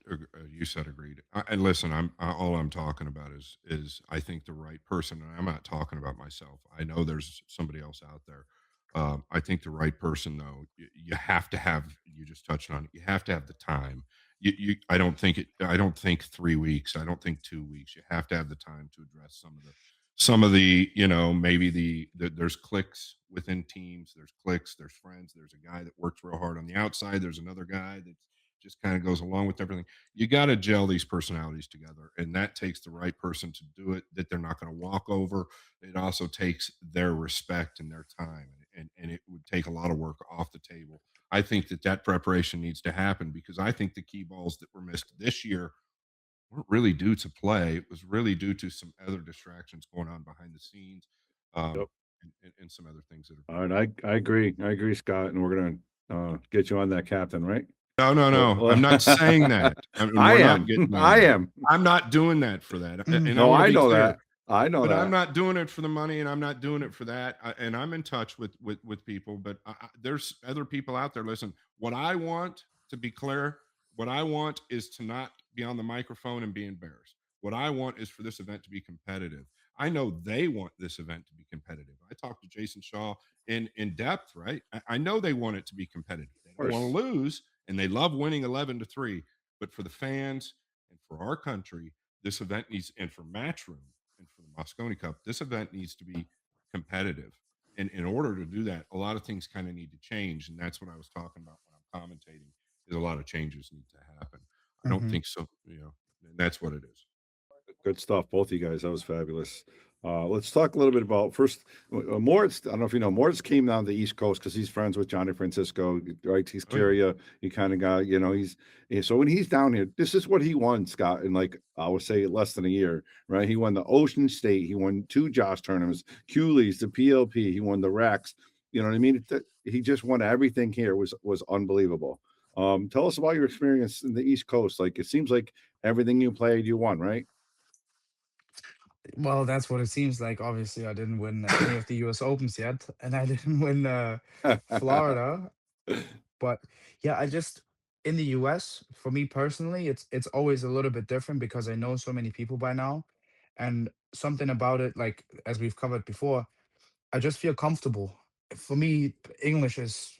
you said agreed. And listen, all I'm talking about is I think the right person, and I'm not talking about myself. I know there's somebody else out there. I think the right person, though, you have to have. You just touched on it. You have to have the time. I don't think it. I don't think 3 weeks. I don't think 2 weeks. You have to have the time to address some of the maybe there's cliques within teams, there's cliques, there's friends, there's a guy that works real hard on the outside, there's another guy that just kind of goes along with everything. You got to gel these personalities together, and that takes the right person to do it, that they're not going to walk over. It also takes their respect and their time, and it would take a lot of work off the table. I think that preparation needs to happen, because I think the key balls that were missed this year weren't really due to play. It was really due to some other distractions going on behind the scenes, Yep. um, and some other things that are All going right. on. I agree. I agree, Scott. And we're going to get you on that captain, right? No, no, no. I'm not saying that. And I we're not am. getting on I that. am. I'm not doing that for that. And I No, want to I be know clear. that. I know But I'm that. not doing it for the money, and I'm not doing it for that. And I'm in touch with people, but there's other people out there. Listen, what I want, to be clear, what I want is to not be on the microphone and be embarrassed. What I want is for this event to be competitive. I know they want this event to be competitive. I talked to Jason Shaw in depth, right? I know they want it to be competitive. They don't want to course. lose, and they love winning 11-3. But for the fans and for our country, this event needs, and for Matchroom and for the Moscone Cup, this event needs to be competitive. And in order to do that, a lot of things kind of need to change. And that's what I was talking about when I'm commentating. Is a lot of changes need to happen. I don't Hmm. think so. And that's what it is. Good stuff, both of you guys. That was fabulous. Let's talk a little bit about first Moritz. I don't know if you know, Moritz came down the East Coast because he's friends with Johnny Francisco, right? He's Oh, yeah. Curia. He kind of got, so when he's down here, this is what he won, Scott, in like I would say less than a year, right? He won the Ocean State, he won 2 Josh tournaments, Cooley's, the PLP, he won the Racks. You know what I mean? He just won everything here. Was unbelievable. Tell us about your experience in the East Coast. Like it seems like everything you played, you won, right? Well, that's what it seems like. Obviously, I didn't win any of the US Opens yet, and I didn't win Florida. But yeah, I just in the US, for me personally, it's always a little bit different because I know so many people by now. And something about it, like as we've covered before, I just feel comfortable. For me, English is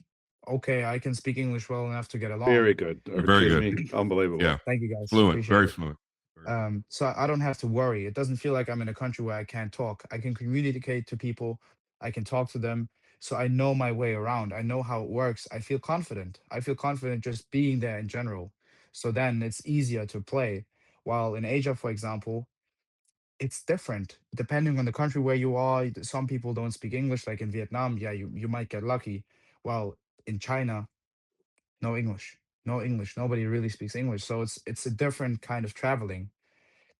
okay. I can speak English well enough to get Very along. good. Are You're you very kidding good. me? Unbelievable. Yeah. Thank you guys. Fluent, Appreciate very it. fluent. Very fluent. So I don't have to worry. It doesn't feel like I'm in a country where I can't talk. I can communicate to people. I can talk to them. So I know my way around. I know how it works. I feel confident. I feel confident just being there in general. So then it's easier to play. While in Asia, for example, it's different depending on the country where you are. Some people don't speak English, like in Vietnam. Yeah, you might get lucky. While in China, no English, no English. Nobody really speaks English. So it's a different kind of traveling.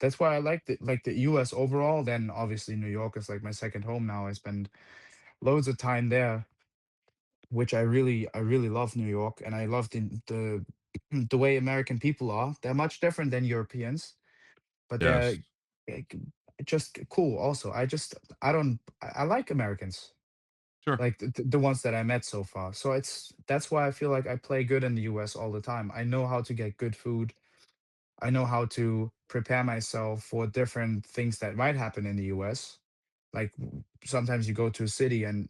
That's why I like the US overall. Then obviously New York is like my second home now. I spend loads of time there, which I really love New York, and I love the the way American people are. They're much different than Europeans, but they're Yes. like, just cool. Also, I don't I like Americans, Sure. like the ones that I met so far. So that's why I feel like I play good in the US all the time. I know how to get good food. I know how to prepare myself for different things that might happen in the US. Like sometimes you go to a city and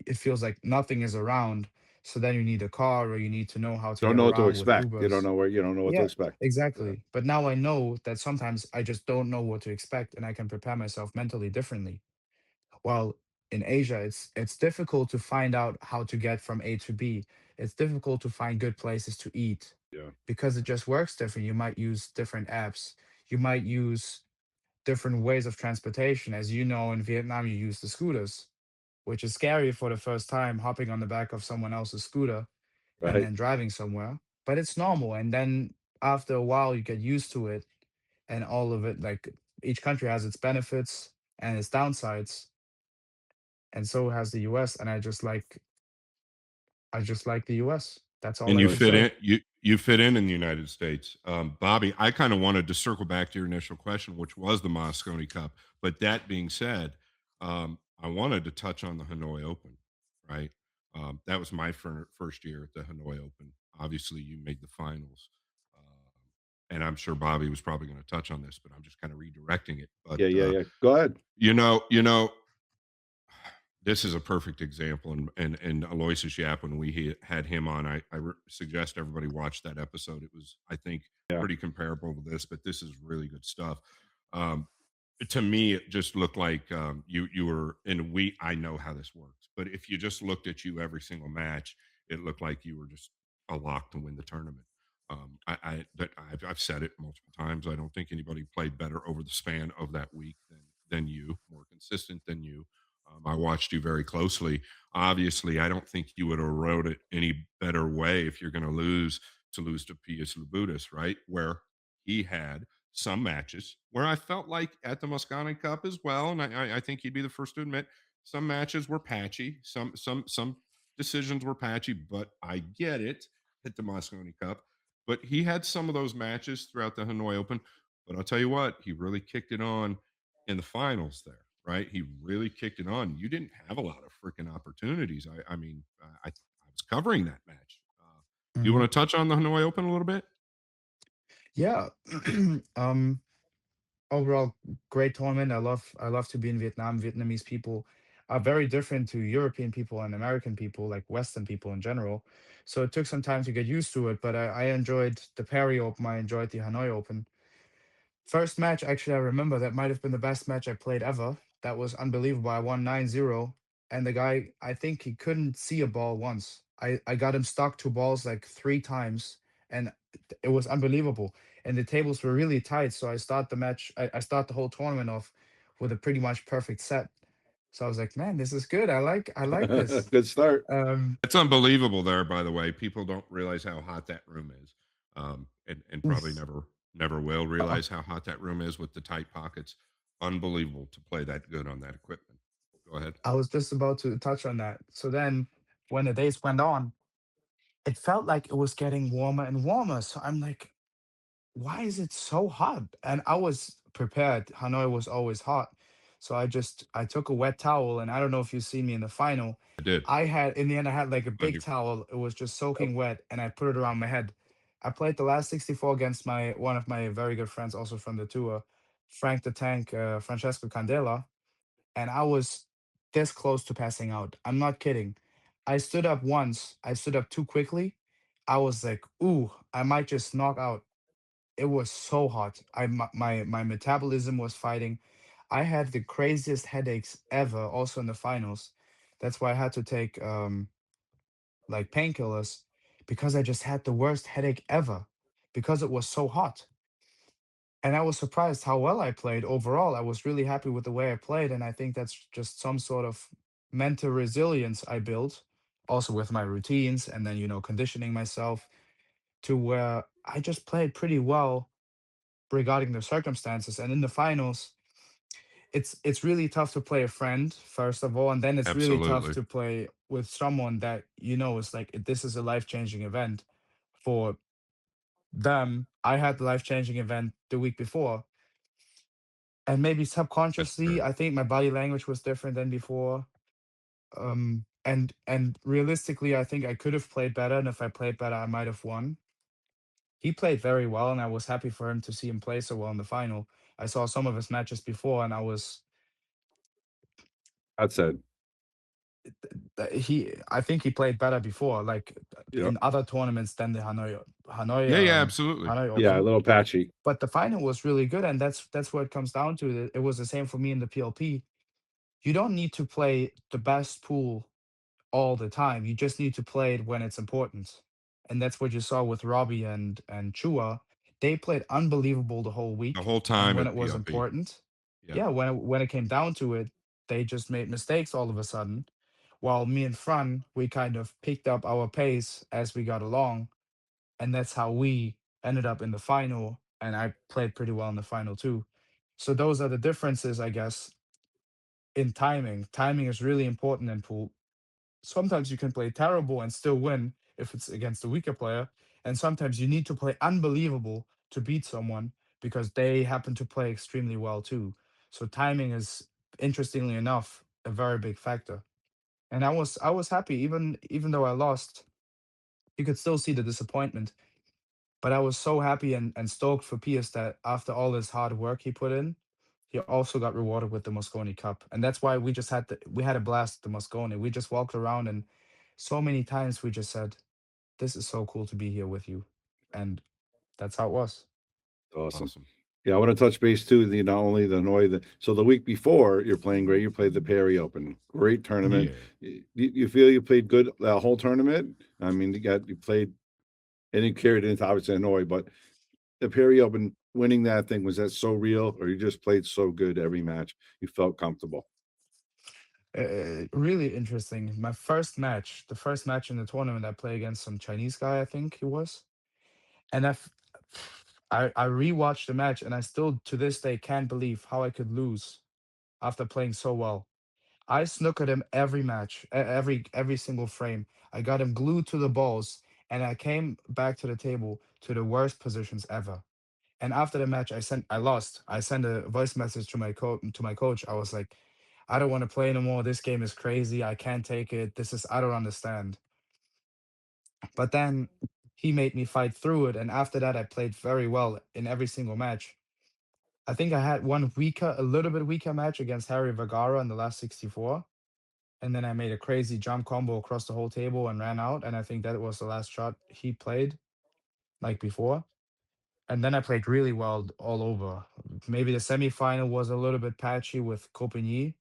it feels like nothing is around. So then you need a car or you need to know how to Don't get know what to around with expect. You don't Ubers. know where you don't know what to Yeah, expect. Yeah. exactly. But now I know that sometimes I just don't know what to expect and I can prepare myself mentally differently. While in Asia, it's difficult to find out how to get from A to B. It's difficult to find good places to eat Yeah. because it just works different. You might use different apps. You might use different ways of transportation. As you know, in Vietnam, you use the scooters, which is scary for the first time, hopping on the back of someone else's scooter and Right. then driving somewhere. But it's normal. And then after a while, you get used to it and all of it. Like each country has its benefits and its downsides, and so has the US. And I just like the US. That's all And I you can fit say. in. You fit in the United States, Bobby. I kind of wanted to circle back to your initial question, which was the Moscone Cup. But that being said, I wanted to touch on the Hanoi Open. Right, that was my first year at the Hanoi Open. Obviously, you made the finals, and I'm sure Bobby was probably going to touch on this, but I'm just kind of redirecting it. But Yeah, yeah, yeah. Go ahead. this is a perfect example, and Aloysius Yap, when we had him on, I suggest everybody watch that episode. It was, I think, Yeah. pretty comparable to this, but this is really good stuff. Um, to me, it just looked like you were, and I know how this works, but if you just looked at you every single match, it looked like you were just a lock to win the tournament. I've said it multiple times. I don't think anybody played better over the span of that week than you, more consistent than you. I watched you very closely. Obviously, I don't think you would have wrote it any better way if you're going to lose to Pius Labutus, right? Where he had some matches where I felt like at the Moscone Cup as well, and I think he'd be the first to admit some matches were patchy, some decisions were patchy, but I get it at the Moscone Cup. But he had some of those matches throughout the Hanoi Open. But I'll tell you what, he really kicked it on in the finals there, right? He really kicked it on. You didn't have a lot of freaking opportunities. I mean, I was covering that match. You Mhm. want to touch on the Hanoi Open a little bit? Yeah. um Overall, great tournament. I love to be in Vietnam. Vietnamese people, are very different to European people and American people, like Western people in general. So it took some time to get used to it, but I enjoyed the Perry Open. I enjoyed the Hanoi Open. First match, actually, I remember that might have been the best match I played ever. That was unbelievable. I won 9-0, and the guy, I think he couldn't see a ball once. I got him stuck to balls like three times, and it was unbelievable. And the tables were really tight, so I start the whole tournament off with a pretty much perfect set. So I was like, man, this is good. I like this. Good start. It's unbelievable there, by the way. People don't realize how hot that room is, and probably Oof. never will Uh, realize how hot that room is with the tight pockets. Unbelievable to play that good on that equipment. Go ahead. I was just about to touch on that. So then, when the days went on, it felt like it was getting warmer and warmer. So I'm like, why is it so hot? And I was prepared. Hanoi was always hot. So I took a wet towel, and I don't know if you've seen me in the final. I did. I had in the end I had like a Glad big you- towel. It was just soaking wet, and I put it around my head. I played the last 64 against my one of my very good friends, also from the tour, Frank the Tank, Francesco Candela, and I was this close to passing out. I'm not kidding. I stood up once. I stood up too quickly. I was like, "Ooh, I might just knock out." It was so hot. My metabolism was fighting. I had the craziest headaches ever, also in the finals. That's why I had to take like painkillers because I just had the worst headache ever because it was so hot. And I was surprised how well I played overall. I was really happy with the way I played, and I think that's just some sort of mental resilience I built, also with my routines, and then conditioning myself to where I just played pretty well regarding the circumstances. And in the finals, it's really tough to play a friend first of all, and then it's really tough Absolutely. to play with someone that is like this is a life-changing event for them. I had the life-changing event the week before, and maybe That's subconsciously true. I think my body language was different than before. And realistically I think I could have played better, and if I played better I might have won. He played very well, and I was happy for him to see him play so well in the final. I saw some of his matches before, and That's it. I think he played better before, like Yeah. in other tournaments than the Yeah, absolutely. Hanoi Yeah, a Open. little patchy. But the final was really good, and that's what it comes down to. It was the same for me in the PLP. You don't need to play the best pool all the time. You just need to play it when it's important. And that's what you saw with Robbie and Chua. They played unbelievable the whole The week. whole And time when at it was PLP. important, Yeah. yeah, when it came down to it, they just made mistakes all of a sudden. While me and Fran, we kind of picked up our pace as we got along. And that's how we ended up in the final. And I played pretty well in the final too. So those are the differences, I guess, in timing. Timing is really important in pool. Sometimes you can play terrible and still win if it's against a weaker player, and sometimes you need to play unbelievable to beat someone because they happen to play extremely well too. So timing is, interestingly enough, a very big factor. And I was happy, even though I lost. You could still see the disappointment, but I was so happy and stoked for Piers that after all this hard work he put in, he also got rewarded with the Mosconi Cup. And that's why we had a blast at the Moscone. We just walked around, and so many times we just said, "This is so cool to be here with you." And that's how it was. Awesome. Awesome. Yeah, I want to touch base too. Not only the Hanoi, so the week before you're playing great. You played the Perry Open, great tournament. Yeah. You feel you played good that whole tournament? I mean, you played and you carried it into obviously Hanoi, but the Perry Open winning that thing, was that so real, or you just played so good every match you felt comfortable? Really interesting. The first match in the tournament, I played against some Chinese guy, I think he was. And I rewatched the match, and I still to this day can't believe how I could lose after playing so well. I snookered him every match, every single frame. I got him glued to the balls, and I came back to the table to the worst positions ever. And after the match, I lost. I sent a voice message to my coach. I was like, I don't want to play anymore. This game is crazy. I can't take it. I don't understand. But then he made me fight through it, and after that, I played very well in every single match. I think I had one a little bit weaker match against Harry Vergara in the last 64. and then I made a crazy jump combo across the whole table and ran out. And I think that was the last shot he played, like before. And then I played really well all over. Maybe the semifinal was a little bit patchy with Copenhagen,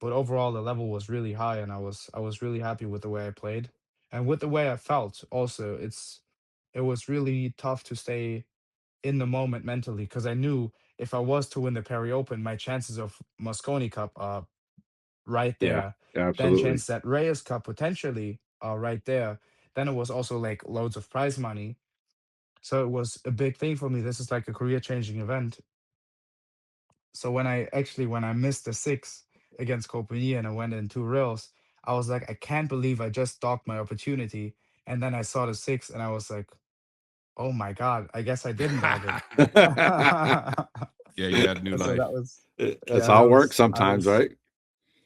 but overall the level was really high, and I was really happy with the way I played and with the way I felt. Also, it was really tough to stay in the moment mentally because I knew if I was to win the Perry Open, my chances of Mosconi Cup are right Yeah, there. Then absolutely. chance that Reyes Cup potentially are right there. Then it was also like loads of prize money. So it was a big thing for me. This is like a career changing event. So when I missed the six against Copenhagen and I went in two reels, I was like, I can't believe I just docked my opportunity. And then I saw the six and I was like, oh my God, I guess I didn't dog it. Yeah, you had new So that life. was That's yeah, how that it works was I sometimes, was right?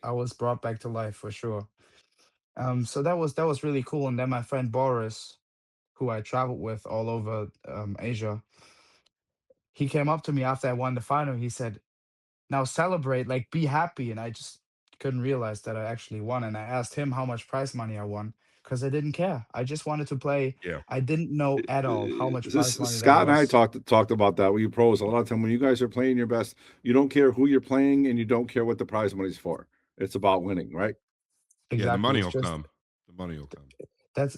I was brought back to life for sure. So that was really cool. And then my friend Boris, who I traveled with all over Asia, he came up to me after I won the final. He said, now celebrate, like be happy. And I just couldn't realize that I actually won. And I asked him how much prize money I won because I didn't care. I just wanted to play. Yeah. I didn't know at all how much prize money that Scott and I was. talked about that. We pros a lot of time when you guys are playing your best, you don't care who you're playing and you don't care what the prize money's for. It's about winning, right? Yeah, the Exactly. money It's will just come. The money will come.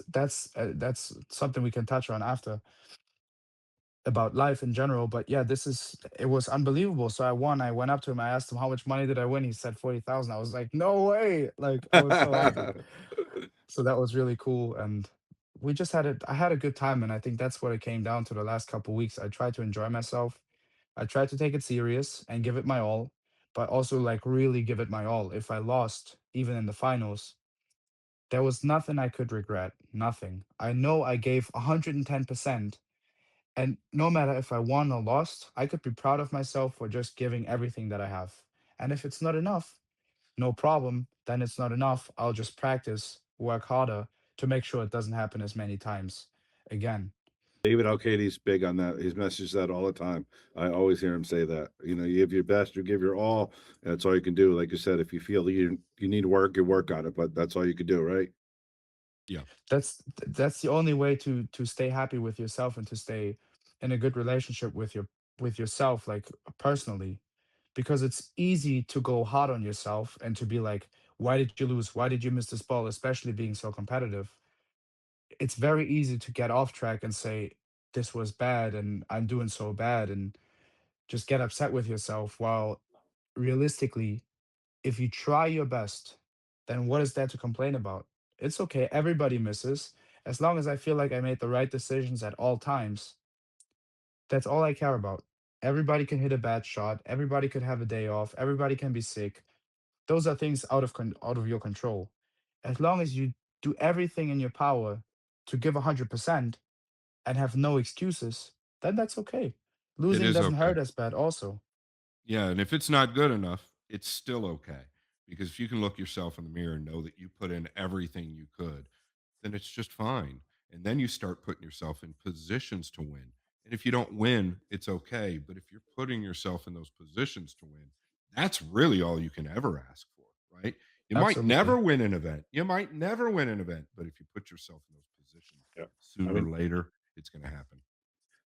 that's something we can touch on after about life in general. But yeah, it was unbelievable. So I won. I went up to him. I asked him how much money did I win. He said 40,000. I was like, no way! Like I was so happy. So that was really cool, and we just had it. I had a good time, and I think that's what it came down to the last couple weeks. I tried to enjoy myself. I tried to take it serious and give it my all, but also like really give it my all. If I lost, even in the finals, there was nothing I could regret. Nothing. I know I gave 110%. And no matter if I won or lost, I could be proud of myself for just giving everything that I have. And if it's not enough, no problem. Then it's not enough. I'll just practice, work harder to make sure it doesn't happen as many times again. David Alcady's big on that. He's messaged that all the time. I always hear him say that. You know, you give your best, you give your all. And that's all you can do. Like you said, if you feel that you need work, you work on it. But that's all you can do, right? Yeah. That's the only way to stay happy with yourself and to stay in a good relationship with yourself, like personally, because it's easy to go hard on yourself and to be like, why did you lose? Why did you miss this ball? Especially being so competitive, it's very easy to get off track and say this was bad and I'm doing so bad and just get upset with yourself. While realistically, if you try your best, then what is there to complain about? It's okay. Everybody misses. As long as I feel like I made the right decisions at all times, that's all I care about. Everybody can hit a bad shot. Everybody could have a day off. Everybody can be sick. Those are things out of your control. As long as you do everything in your power to give 100% and have no excuses, then that's okay. It Losing is doesn't okay. hurt as bad also. Yeah, and if it's not good enough, it's still okay. Because if you can look yourself in the mirror and know that you put in everything you could, then it's just fine. And then you start putting yourself in positions to win. And if you don't win, it's okay. But if you're putting yourself in those positions to win, that's really all you can ever ask for, right? You might never Absolutely. win an event. You might never win an event, but if you put yourself in those positions, Yeah. I sooner or mean, later, it's going to happen.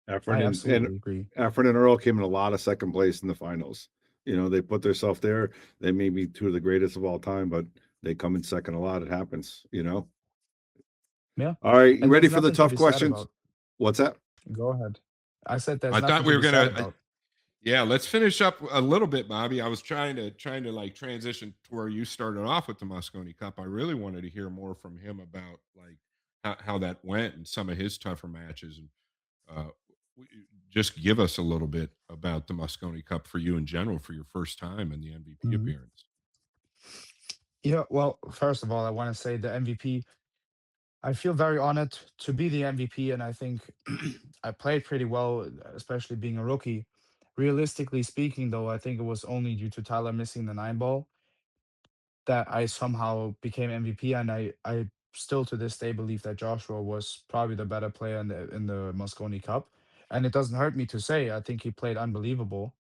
Efren I and absolutely agree. Efren and Earl came in a lot of second place in the finals. You know, they put themselves there. They may be two of the greatest of all time, but they come in second a lot. It happens, you know. Yeah. All right, you And ready there's for the nothing to tough be sad questions? about. What's that? Go ahead. I said there's I thought nothing to we were be sad going to about. Yeah, let's finish up a little bit, Bobby. I was trying to like transition to where you started off with the Moscone Cup. I really wanted to hear more from him about like how that went and some of his tougher matches, and uh, just give us a little bit about the Moscone Cup for you in general for your first time in the MVP Mhm. appearance. Yeah, well, first of all, I want to say the MVP. I feel very honored to be the MVP, and I think I played pretty well, especially being a rookie. Realistically speaking, though, I think it was only due to Tyler missing the nine ball that I somehow became MVP, and I still to this day believe that Joshua was probably the better player in the Mosconi Cup, and it doesn't hurt me to say I think he played unbelievable.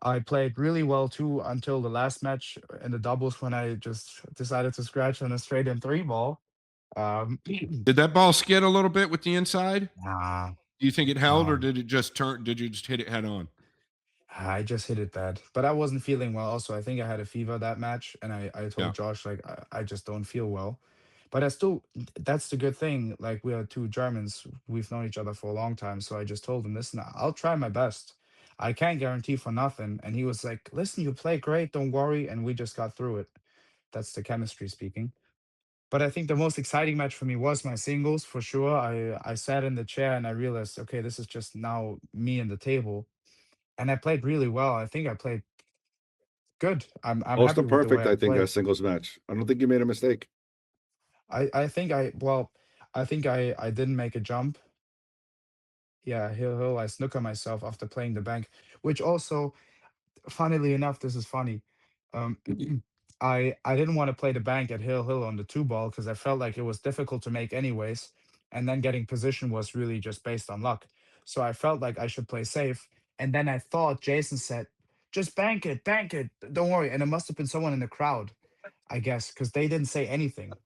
I played really well too until the last match in the doubles when I just decided to scratch on a straight and three ball. Did that ball skid a little bit with the inside? Nah, Do you think it held, or no, did it just turn? Did you just hit it head on? I just hit it bad. But I wasn't feeling well. Also, I think I had a fever that match, and I Yeah. told Josh like I just don't feel well. But I still, that's the good thing. Like we are two Germans, we've known each other for a long time. So I just told him, listen, I'll try my best. I can't guarantee for nothing. And he was like, listen, you play great, don't worry. And we just got through it. That's the chemistry speaking. But I think the most exciting match for me was my singles for sure. I sat in the chair and I realized, okay, this is just now me and the table. And I played really well. I think I played good. I'm Close to happy with the perfect, way I I think, a played. singles match. I don't think you made a mistake. I think I well, I think I didn't make a jump. Yeah, hill. I snooker myself after playing the bank, which also, funnily enough, this is funny. Um, I didn't want to play the bank at hill on the two ball because I felt like it was difficult to make anyways, and then getting position was really just based on luck. So I felt like I should play safe, and then I thought Jason said, "Just bank it, don't worry." And it must have been someone in the crowd, I guess, because they didn't say anything.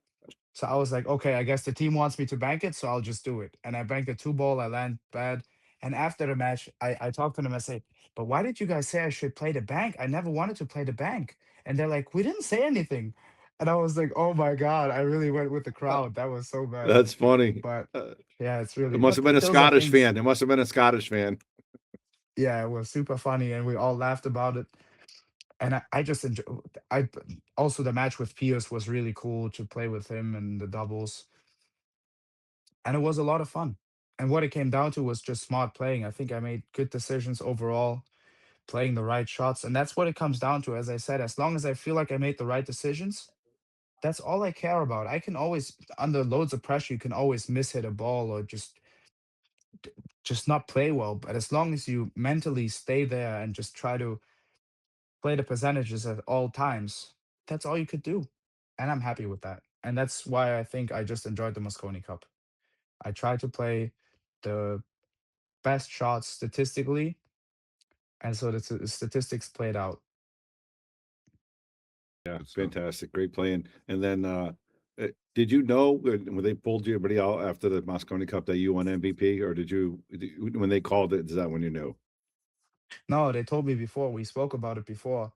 So I was like, okay, I guess the team wants me to bank it, so I'll just do it. And I banked a two ball, I land bad. And after the match, I talked to them, I say, but why did you guys say I should play the bank? I never wanted to play the bank. And they're like, we didn't say anything. And I was like, oh my God, I really went with the Uh, crowd. That was so bad. That's funny. But Uh, yeah, it's it really, must have but been a those are Scottish things, fan. It must have been a Scottish fan. yeah, it was super funny. And we all laughed about it. And I just enjoy, I also the match with Pierce was really cool to play with him and the doubles. And it was a lot of fun. And what it came down to was just smart playing. I think I made good decisions overall, playing the right shots. And that's what it comes down to. As I said, as long as I feel like I made the right decisions, that's all I care about. I can always, under loads of pressure, you can always mishit a ball or just not play well. But as long as you mentally stay there and just try to play the percentages at all times, that's all you could do. And I'm happy with that. And that's why I think I just enjoyed the Moscone Cup. I tried to play the best shots statistically, and so the statistics played out. Yeah, Good stuff. fantastic. Great playing. And then, did you know when they pulled you everybody out after the Mosconi Cup that you won MVP, or when they called it? Is that when you knew? No, they told me before. We spoke about it before,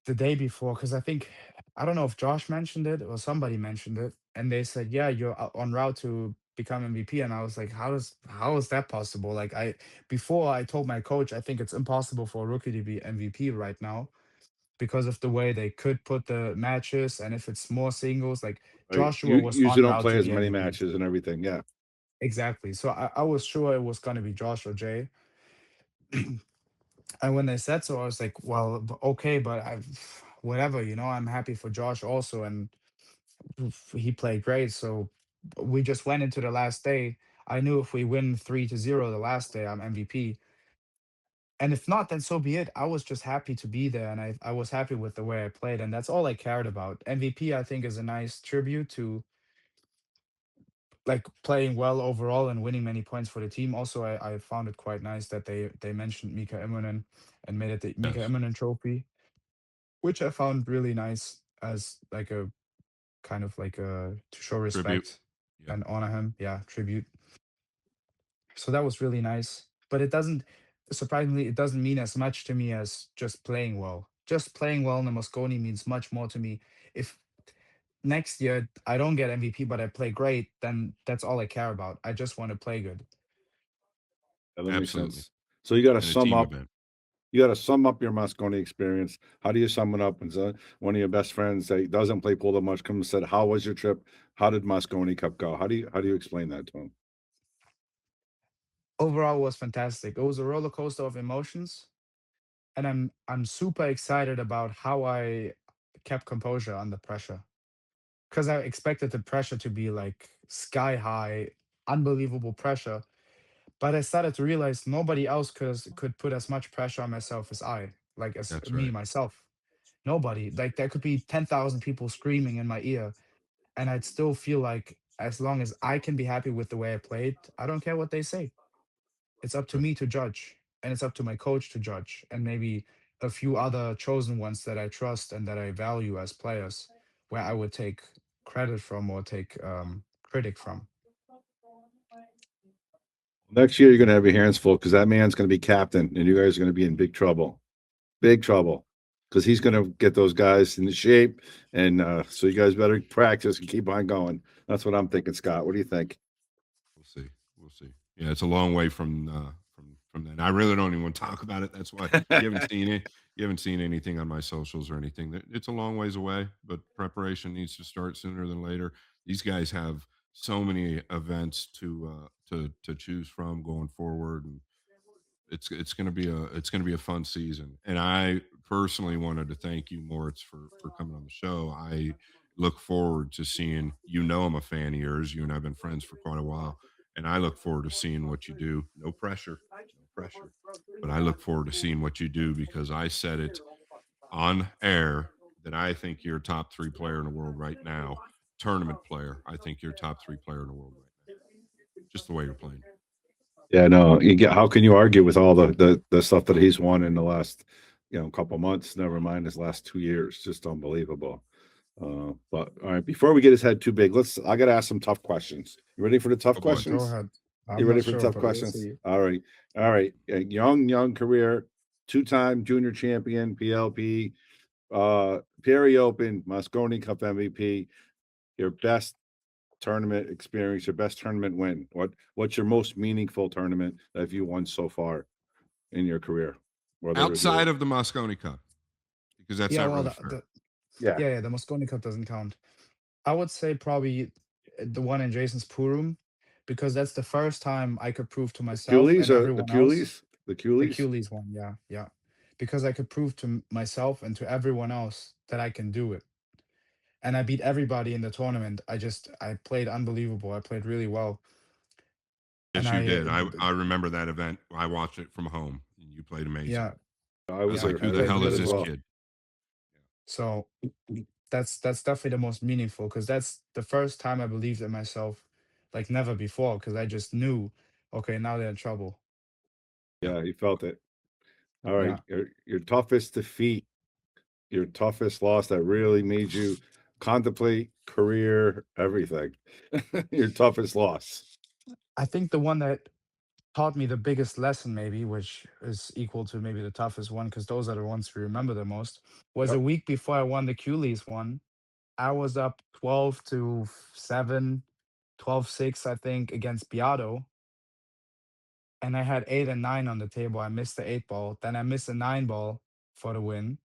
the day before, because I think I don't know if Josh mentioned it or somebody mentioned it, and they said, "Yeah, you're on route to become MVP." And I was like, how is that possible? Like before I told my coach, I think it's impossible for a rookie to be MVP right now because of the way they could put the matches, and if it's more singles, like Right. Joshua You was usually on don't route play to as be many MVP. matches and everything. Yeah. Exactly. So I was sure it was going to be Josh or Jay. And when they said so, I was like, well, okay, but whatever, I'm happy for Josh also. And he played great. So we just went into the last day. I knew if we win 3-0 the last day, I'm MVP. And if not, then so be it. I was just happy to be there. And I was happy with the way I played. And that's all I cared about. MVP, I think, is a nice tribute to like playing well overall and winning many points for the team. Also, I found it quite nice that they mentioned Mika Immonen and made it the Mika Yes. Immonen trophy, which I found really nice as like a kind of like a to show Tribute. respect Yeah. and honor him. Yeah, tribute. So that was really nice. But it doesn't, surprisingly, it doesn't mean as much to me as just playing well. Just playing well in the Mosconi means much more to me. If next year I don't get MVP, but I play great, then that's all I care about. I just want to play good. Yeah, that makes Absolutely. sense. So you got to And a sum team up. event. You got to sum up your Mosconi experience. How do you sum it up? And so one of your best friends that doesn't play pool that much comes and said, "How was your trip? How did Mosconi Cup go?" How do you explain that to him? Overall, it was fantastic. It was a roller coaster of emotions, and I'm super excited about how I kept composure under pressure. Because I expected the pressure to be like sky high, unbelievable pressure. But I started to realize nobody else could put as much pressure on myself as I, like as That's me right. myself. Nobody. Like there could be 10,000 people screaming in my ear, and I'd still feel like as long as I can be happy with the way I played, I don't care what they say. It's up That's to right. me to judge. and it's up to my coach to judge, and maybe a few other chosen ones that I trust and that I value as players, where I would take credit from or take critic from. Next year, you're going to have your hands full because that man's going to be captain, and you guys are going to be in big trouble, because he's going to get those guys in shape, and so you guys better practice and keep on going. That's what I'm thinking, Scott. What do you think? We'll see. We'll see. Yeah, it's a long way from that. I really don't even want to talk about it. That's why you haven't seen it. You haven't seen anything on my socials or anything. It's a long ways away, but preparation needs to start sooner than later. These guys have so many events to choose from going forward, and it's going to be a fun season. And I personally wanted to thank you, Moritz, for coming on the show. I look forward to seeing, I'm a fan of yours. You and I've been friends for quite a while, and I look forward to seeing what you do. No pressure, no pressure, but I look forward to seeing what you do, because I said it on air that I think you're a top three player in the world right now. Tournament player, I think you're top three player in the world right now. Just the way you're playing. Yeah, no, you get. How can you argue with all the stuff that he's won in the last, couple months? Never mind his last 2 years. Just unbelievable. But all right, before we get his head too big, I got to ask some tough questions. You ready for the tough Oh boy. Go questions? ahead. You I'm ready not for the sure, tough but we'll questions? see. All right. A young career, two-time junior champion, PLP, PNW Open, Moscone Cup MVP. Your best tournament experience, your best tournament win. What's your most meaningful tournament that you won so far in your career? Whether it was Outside of the Moscone Cup, because that's Yeah, not well, really fair. yeah, yeah, the Mosconi Cup doesn't count. I would say probably the one in Jason's pool room, because that's the first time I could prove to myself Coolies and or the everyone else. Coolies, the The Coolies. Coolies one, yeah, yeah. Because I could prove to myself and to everyone else that I can do it. And I beat everybody in the tournament. I played unbelievable. I played really well. And Yes, you I did. I remember that event. I watched it from home, and you played amazing. yeah, I I was was yeah, like, there. I "Who I the played was hell there is really as this well. well. kid?" So that's definitely the most meaningful, because that's the first time I believed in myself like never before, because I just knew, okay, now they're in trouble. Yeah. Yeah, you felt it. All right, Yeah. your toughest defeat, your toughest loss that really made you contemplate career, everything. Your toughest loss. I think the one that taught me the biggest lesson, maybe, which is equal to maybe the toughest one, because those are the ones we remember the most, was a Yep. week before I won the Coolies one. I was up 12 to 7, 12-6, I think, against Beato. And I had 8 and 9 on the table. I missed the 8 ball. Then I missed a 9 ball for the win.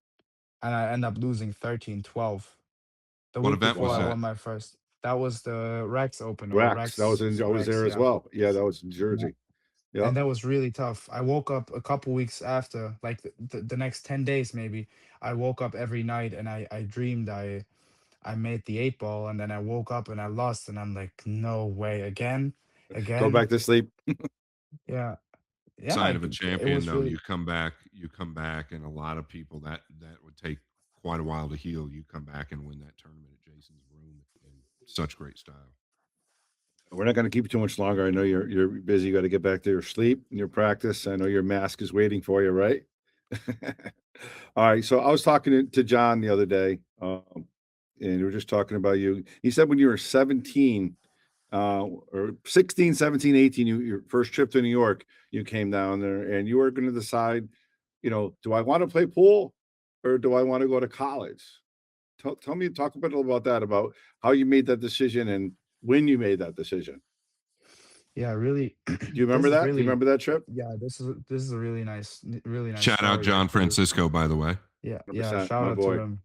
And I end up losing 13-12. The What week event before was I Wow. that? won my first. That was the Rex Open, or Rex. That was Rex in. I was Rex, there as yeah. well. Yeah, that was in Yeah. Jersey. And Yep. that was really tough. I woke up a couple weeks after, like the next 10 days maybe. I woke up every night and I dreamed I made the 8 ball, and then I woke up and I lost, and I'm like, no way, again, Go again. back to sleep. Yeah. Yeah, Sign of a it champion, was though. really. You come back, and a lot of people that would take quite a while to heal. You come back and win that tournament at Jason's room in such great style. We're not going to keep you too much longer. I know you're busy. You got to get back to your sleep and your practice. I know your mask is waiting for you, right? All right. So I was talking to John the other day, and we were just talking about you. He said when you were 17, or 16, 17, 18, your first trip to New York, you came down there and you were going to decide, do I want to play pool or do I want to go to college? Talk a bit about that, about how you made that decision and when you made that decision. Yeah, really. Do you This remember is that? Do you really. remember that trip? Yeah, this is a really nice Shout out story, John actually. Francisco, by the way. Yeah, yeah, 100%, shout my out to boy. him.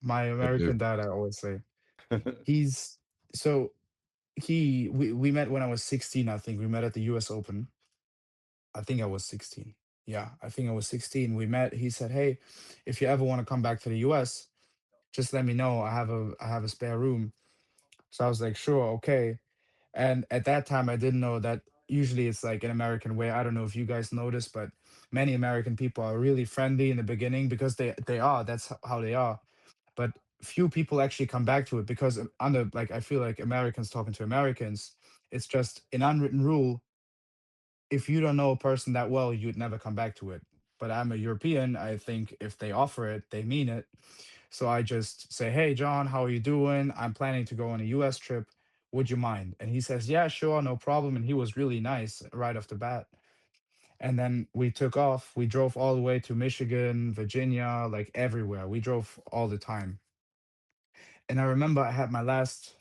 My Good American dude. dad, I always say. He's so we met when I was 16, I think. We met at the US Open. I think I was 16. Yeah, I think I was 16. We met. He said, "Hey, if you ever want to come back to the US, just let me know. I have a spare room." So I was like, "Sure, okay." And at that time, I didn't know that usually it's like an American way. I don't know if you guys noticed, but many American people are really friendly in the beginning, because they are. That's how they are. But few people actually come back to it, because under, like, I feel like Americans talking to Americans, it's just an unwritten rule. if you don't know a person that well, you'd never come back to it. But I'm a European. I think if they offer it, they mean it. So I just say, "Hey, John, how are you doing? I'm planning to go on a US trip. Would you mind?" And he says, "Yeah, sure, no problem." And he was really nice right off the bat. And then we took off. We drove all the way to Michigan, Virginia, like everywhere. We drove all the time. And I remember I had my last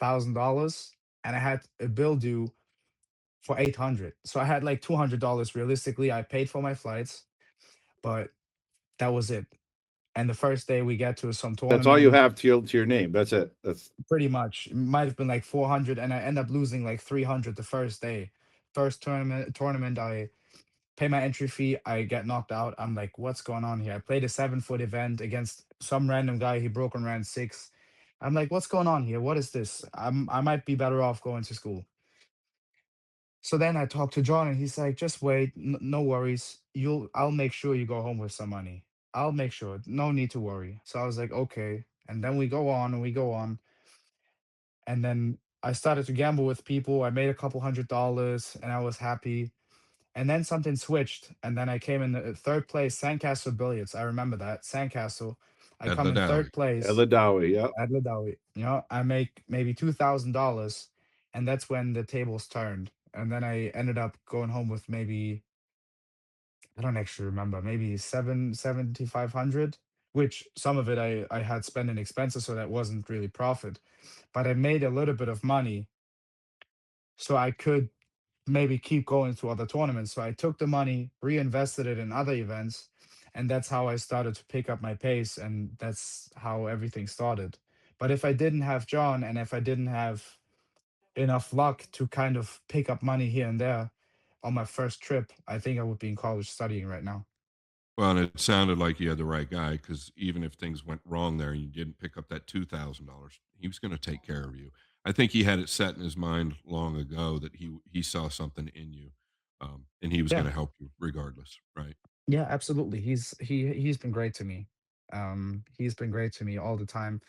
$1,000 and I had a bill due for 800. So I had like $200 realistically. I paid for my flights, but that was it. And the first day we get to some That's all you tournament, have to your name. That's it. That's pretty much. It might have been like 400, and I end up losing like 300 the first day. First tournament, I pay my entry fee, I get knocked out. I'm like, what's going on here? I played a 7-foot event against some random guy. He broke on round 6. I'm like, what's going on here? What is this? I might be better off going to school. So then I talked to John and he's like, just wait, no worries. I'll make sure you go home with some money. I'll make sure. No need to worry. So I was like, okay. And then we go on and we go on. And then I started to gamble with people. I made a couple $100 and I was happy. And then something switched. And then I came in the third place, Sandcastle Billiards. I remember that. Sandcastle. I At come in Ladawi. third place Ledawi. Yeah. at Ladawi. You know, I make maybe $2,000. And that's when the tables turned. And then I ended up going home with maybe, I don't actually remember, maybe 7,500, which some of it I had spent in expenses, so that wasn't really profit. But I made a little bit of money, so I could maybe keep going to other tournaments. So I took the money, reinvested it in other events, and that's how I started to pick up my pace, and that's how everything started. But if I didn't have John and if I didn't have enough luck to kind of pick up money here and there on my first trip, I think I would be in college studying right now. Well, and it sounded like you had the right guy because even if things went wrong there and you didn't pick up that $2,000, he was going to take care of you. I think he had it set in his mind long ago that he saw something in you, and he was going Yeah. to help you regardless, right? Yeah, absolutely. He's been great to me. He's been great to me all the time.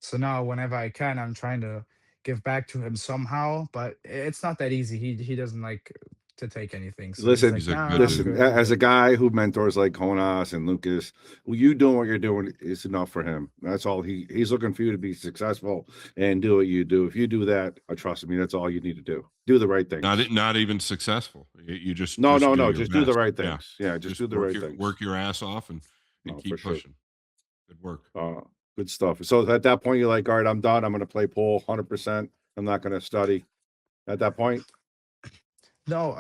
So now whenever I can, I'm trying to give back to him somehow, but it's not that easy. He doesn't like to take anything. So he's Listen, like, He's a "Nah, good I'm dude. listen. good. I'm As a good." guy who mentors like Konas and Lucas, you doing what you're doing is enough for him. That's all he's looking for you to be successful and do what you do. If you do that, trust me, that's all you need to do. Do the right things. Not even successful. You just No, no, do no. your Just do the best. right Yeah, things. Yeah, just just do the right things. work your ass off and No, for keep sure. pushing. Good work. Good stuff. So at that point, you're like, all right, I'm done. I'm going to play pool 100%. I'm not going to study. At that point, No,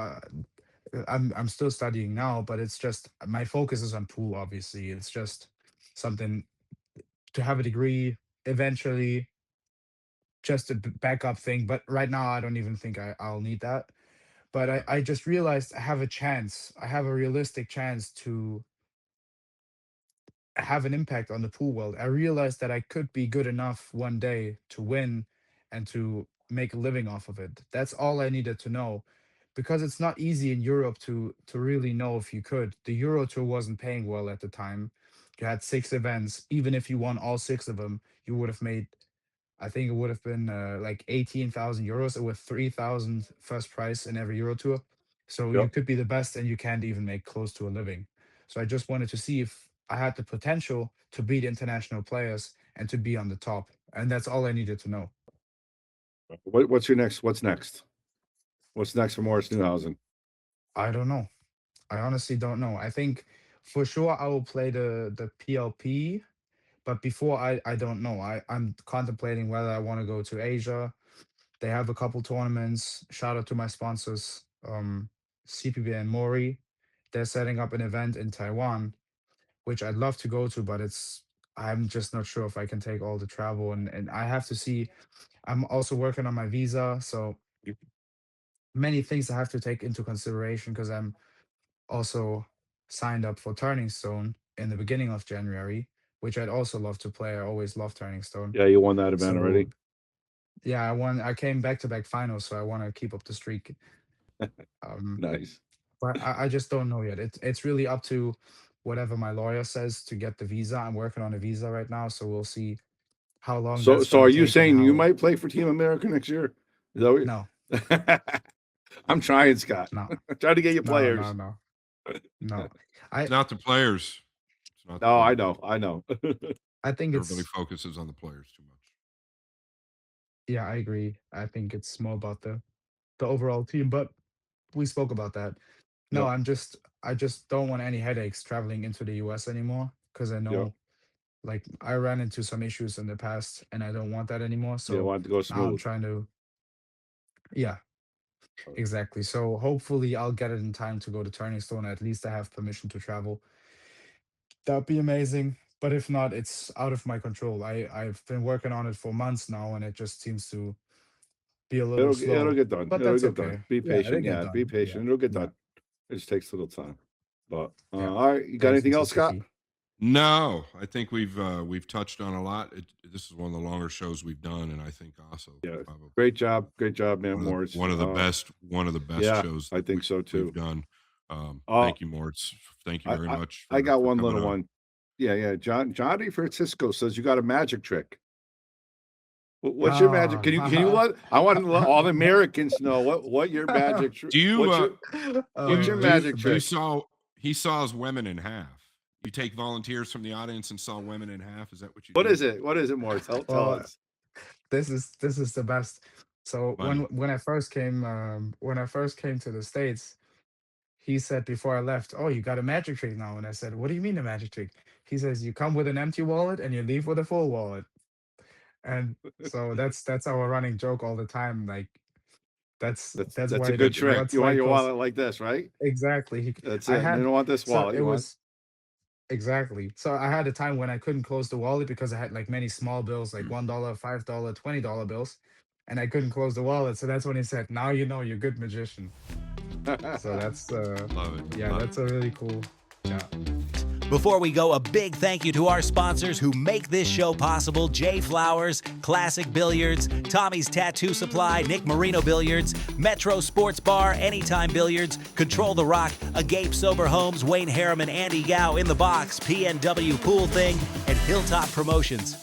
I'm still studying now, but it's just my focus is on pool, obviously. It's just something to have a degree eventually, just a backup thing. But right now, I don't even think I'll need that. But I just realized I have a chance. I have a realistic chance to have an impact on the pool world. I realized that I could be good enough one day to win and to make a living off of it. That's all I needed to know. Because it's not easy in Europe to really know if you could. The Euro Tour wasn't paying well at the time. You had 6 events. Even if you won all 6 of them, you would have made, I think it would have been like 18,000 euros with 3,000 first prize in every Euro Tour. So you yep. could be the best and you can't even make close to a living. So I just wanted to see if I had the potential to beat international players and to be on the top. And that's all I needed to know. What's your next? What's next? What's next for Moritz Neuhausen? I don't know. I honestly don't know. I think for sure I will play the PLP, but before I don't know. I'm contemplating whether I want to go to Asia. They have a couple tournaments. Shout out to my sponsors, CPB and Mori. They're setting up an event in Taiwan, which I'd love to go to, but I'm just not sure if I can take all the travel and I have to see. I'm also working on my visa, so many things I have to take into consideration because I'm also signed up for Turning Stone in the beginning of January, which I'd also love to play. I always love Turning Stone. Yeah, you won that event So already. yeah, I came back to back finals, so I want to keep up the streak. Um, Nice. but I just don't know yet. It's really up to whatever my lawyer says to get the visa. I'm working on a visa right now, so we'll see how long So, that's so gonna are you take and saying you how. might play for Team America next year? Is that No, what I'm trying, Scott. No, I'm trying to get you no, players. no. It's not the players. It's not the No, I players. know, I know. I think Everybody it's focuses on the players too much. yeah, I agree. I think it's more about the overall team, but we spoke about that. No, Yep, I just don't want any headaches traveling into the US anymore because I yep. know like I ran into some issues in the past and I don't want that anymore. Yeah, I So want it to go now I'm smooth. trying to yeah, Uh, exactly. So hopefully I'll get it in time to go to Turning Stone. At least I have permission to travel. That'd be amazing. But if not, it's out of my control. I've been working on it for months now and it just seems to be a little It'll slow. get done. But It'll that's get done. okay. Be Yeah, they patient. get Yeah, be done. Yeah. patient. It'll get Yeah. done. It just takes a little time. But Yeah. all right, you got anything Patience else, is the Scott? key. No, I think we've touched on a lot. This is one of the longer shows we've done, and I think also Yeah, probably great job, man, Moritz. one of the best Yeah, shows I that think so we've too. done. Uh, Thank you, Moritz. Thank you I, very I, much I got for one coming little on. one. Yeah. Johnny Francisco says you got a magic trick. What's your magic? Can you Ah. let? I want to let all the Americans know what your magic. Do you What's your magic Listen, you trick? he saws women in half? You take volunteers from the audience and saw women in half. Is that what you What do? is it? What is it, Moritz? Tell well, us. this is the best. So Money. when I first came to the States, he said before I left, "Oh, you got a magic trick now." And I said, "What do you mean a magic trick?" He says, "You come with an empty wallet and you leave with a full wallet." And so that's our running joke all the time. Like that's That's a why good that trick. what's You want like your goes wallet like this, right? exactly. That's I it. You had don't want this so wallet. it You want. was exactly. So I had a time when I couldn't close the wallet because I had like many small bills, like $1, $5, $20 bills, and I couldn't close the wallet. So that's when he said, "Now you know you're a good magician." So that's Love it. yeah, Love that's a really cool. Yeah. Before we go, a big thank you to our sponsors who make this show possible: Jay Flowers, Classic Billiards, Tommy's Tattoo Supply, Nick Marino Billiards, Metro Sports Bar, Anytime Billiards, Control the Rock, Agape Sober Homes, Wayne Harriman, Andy Gow, In the Box, PNW Pool Thing, and Hilltop Promotions.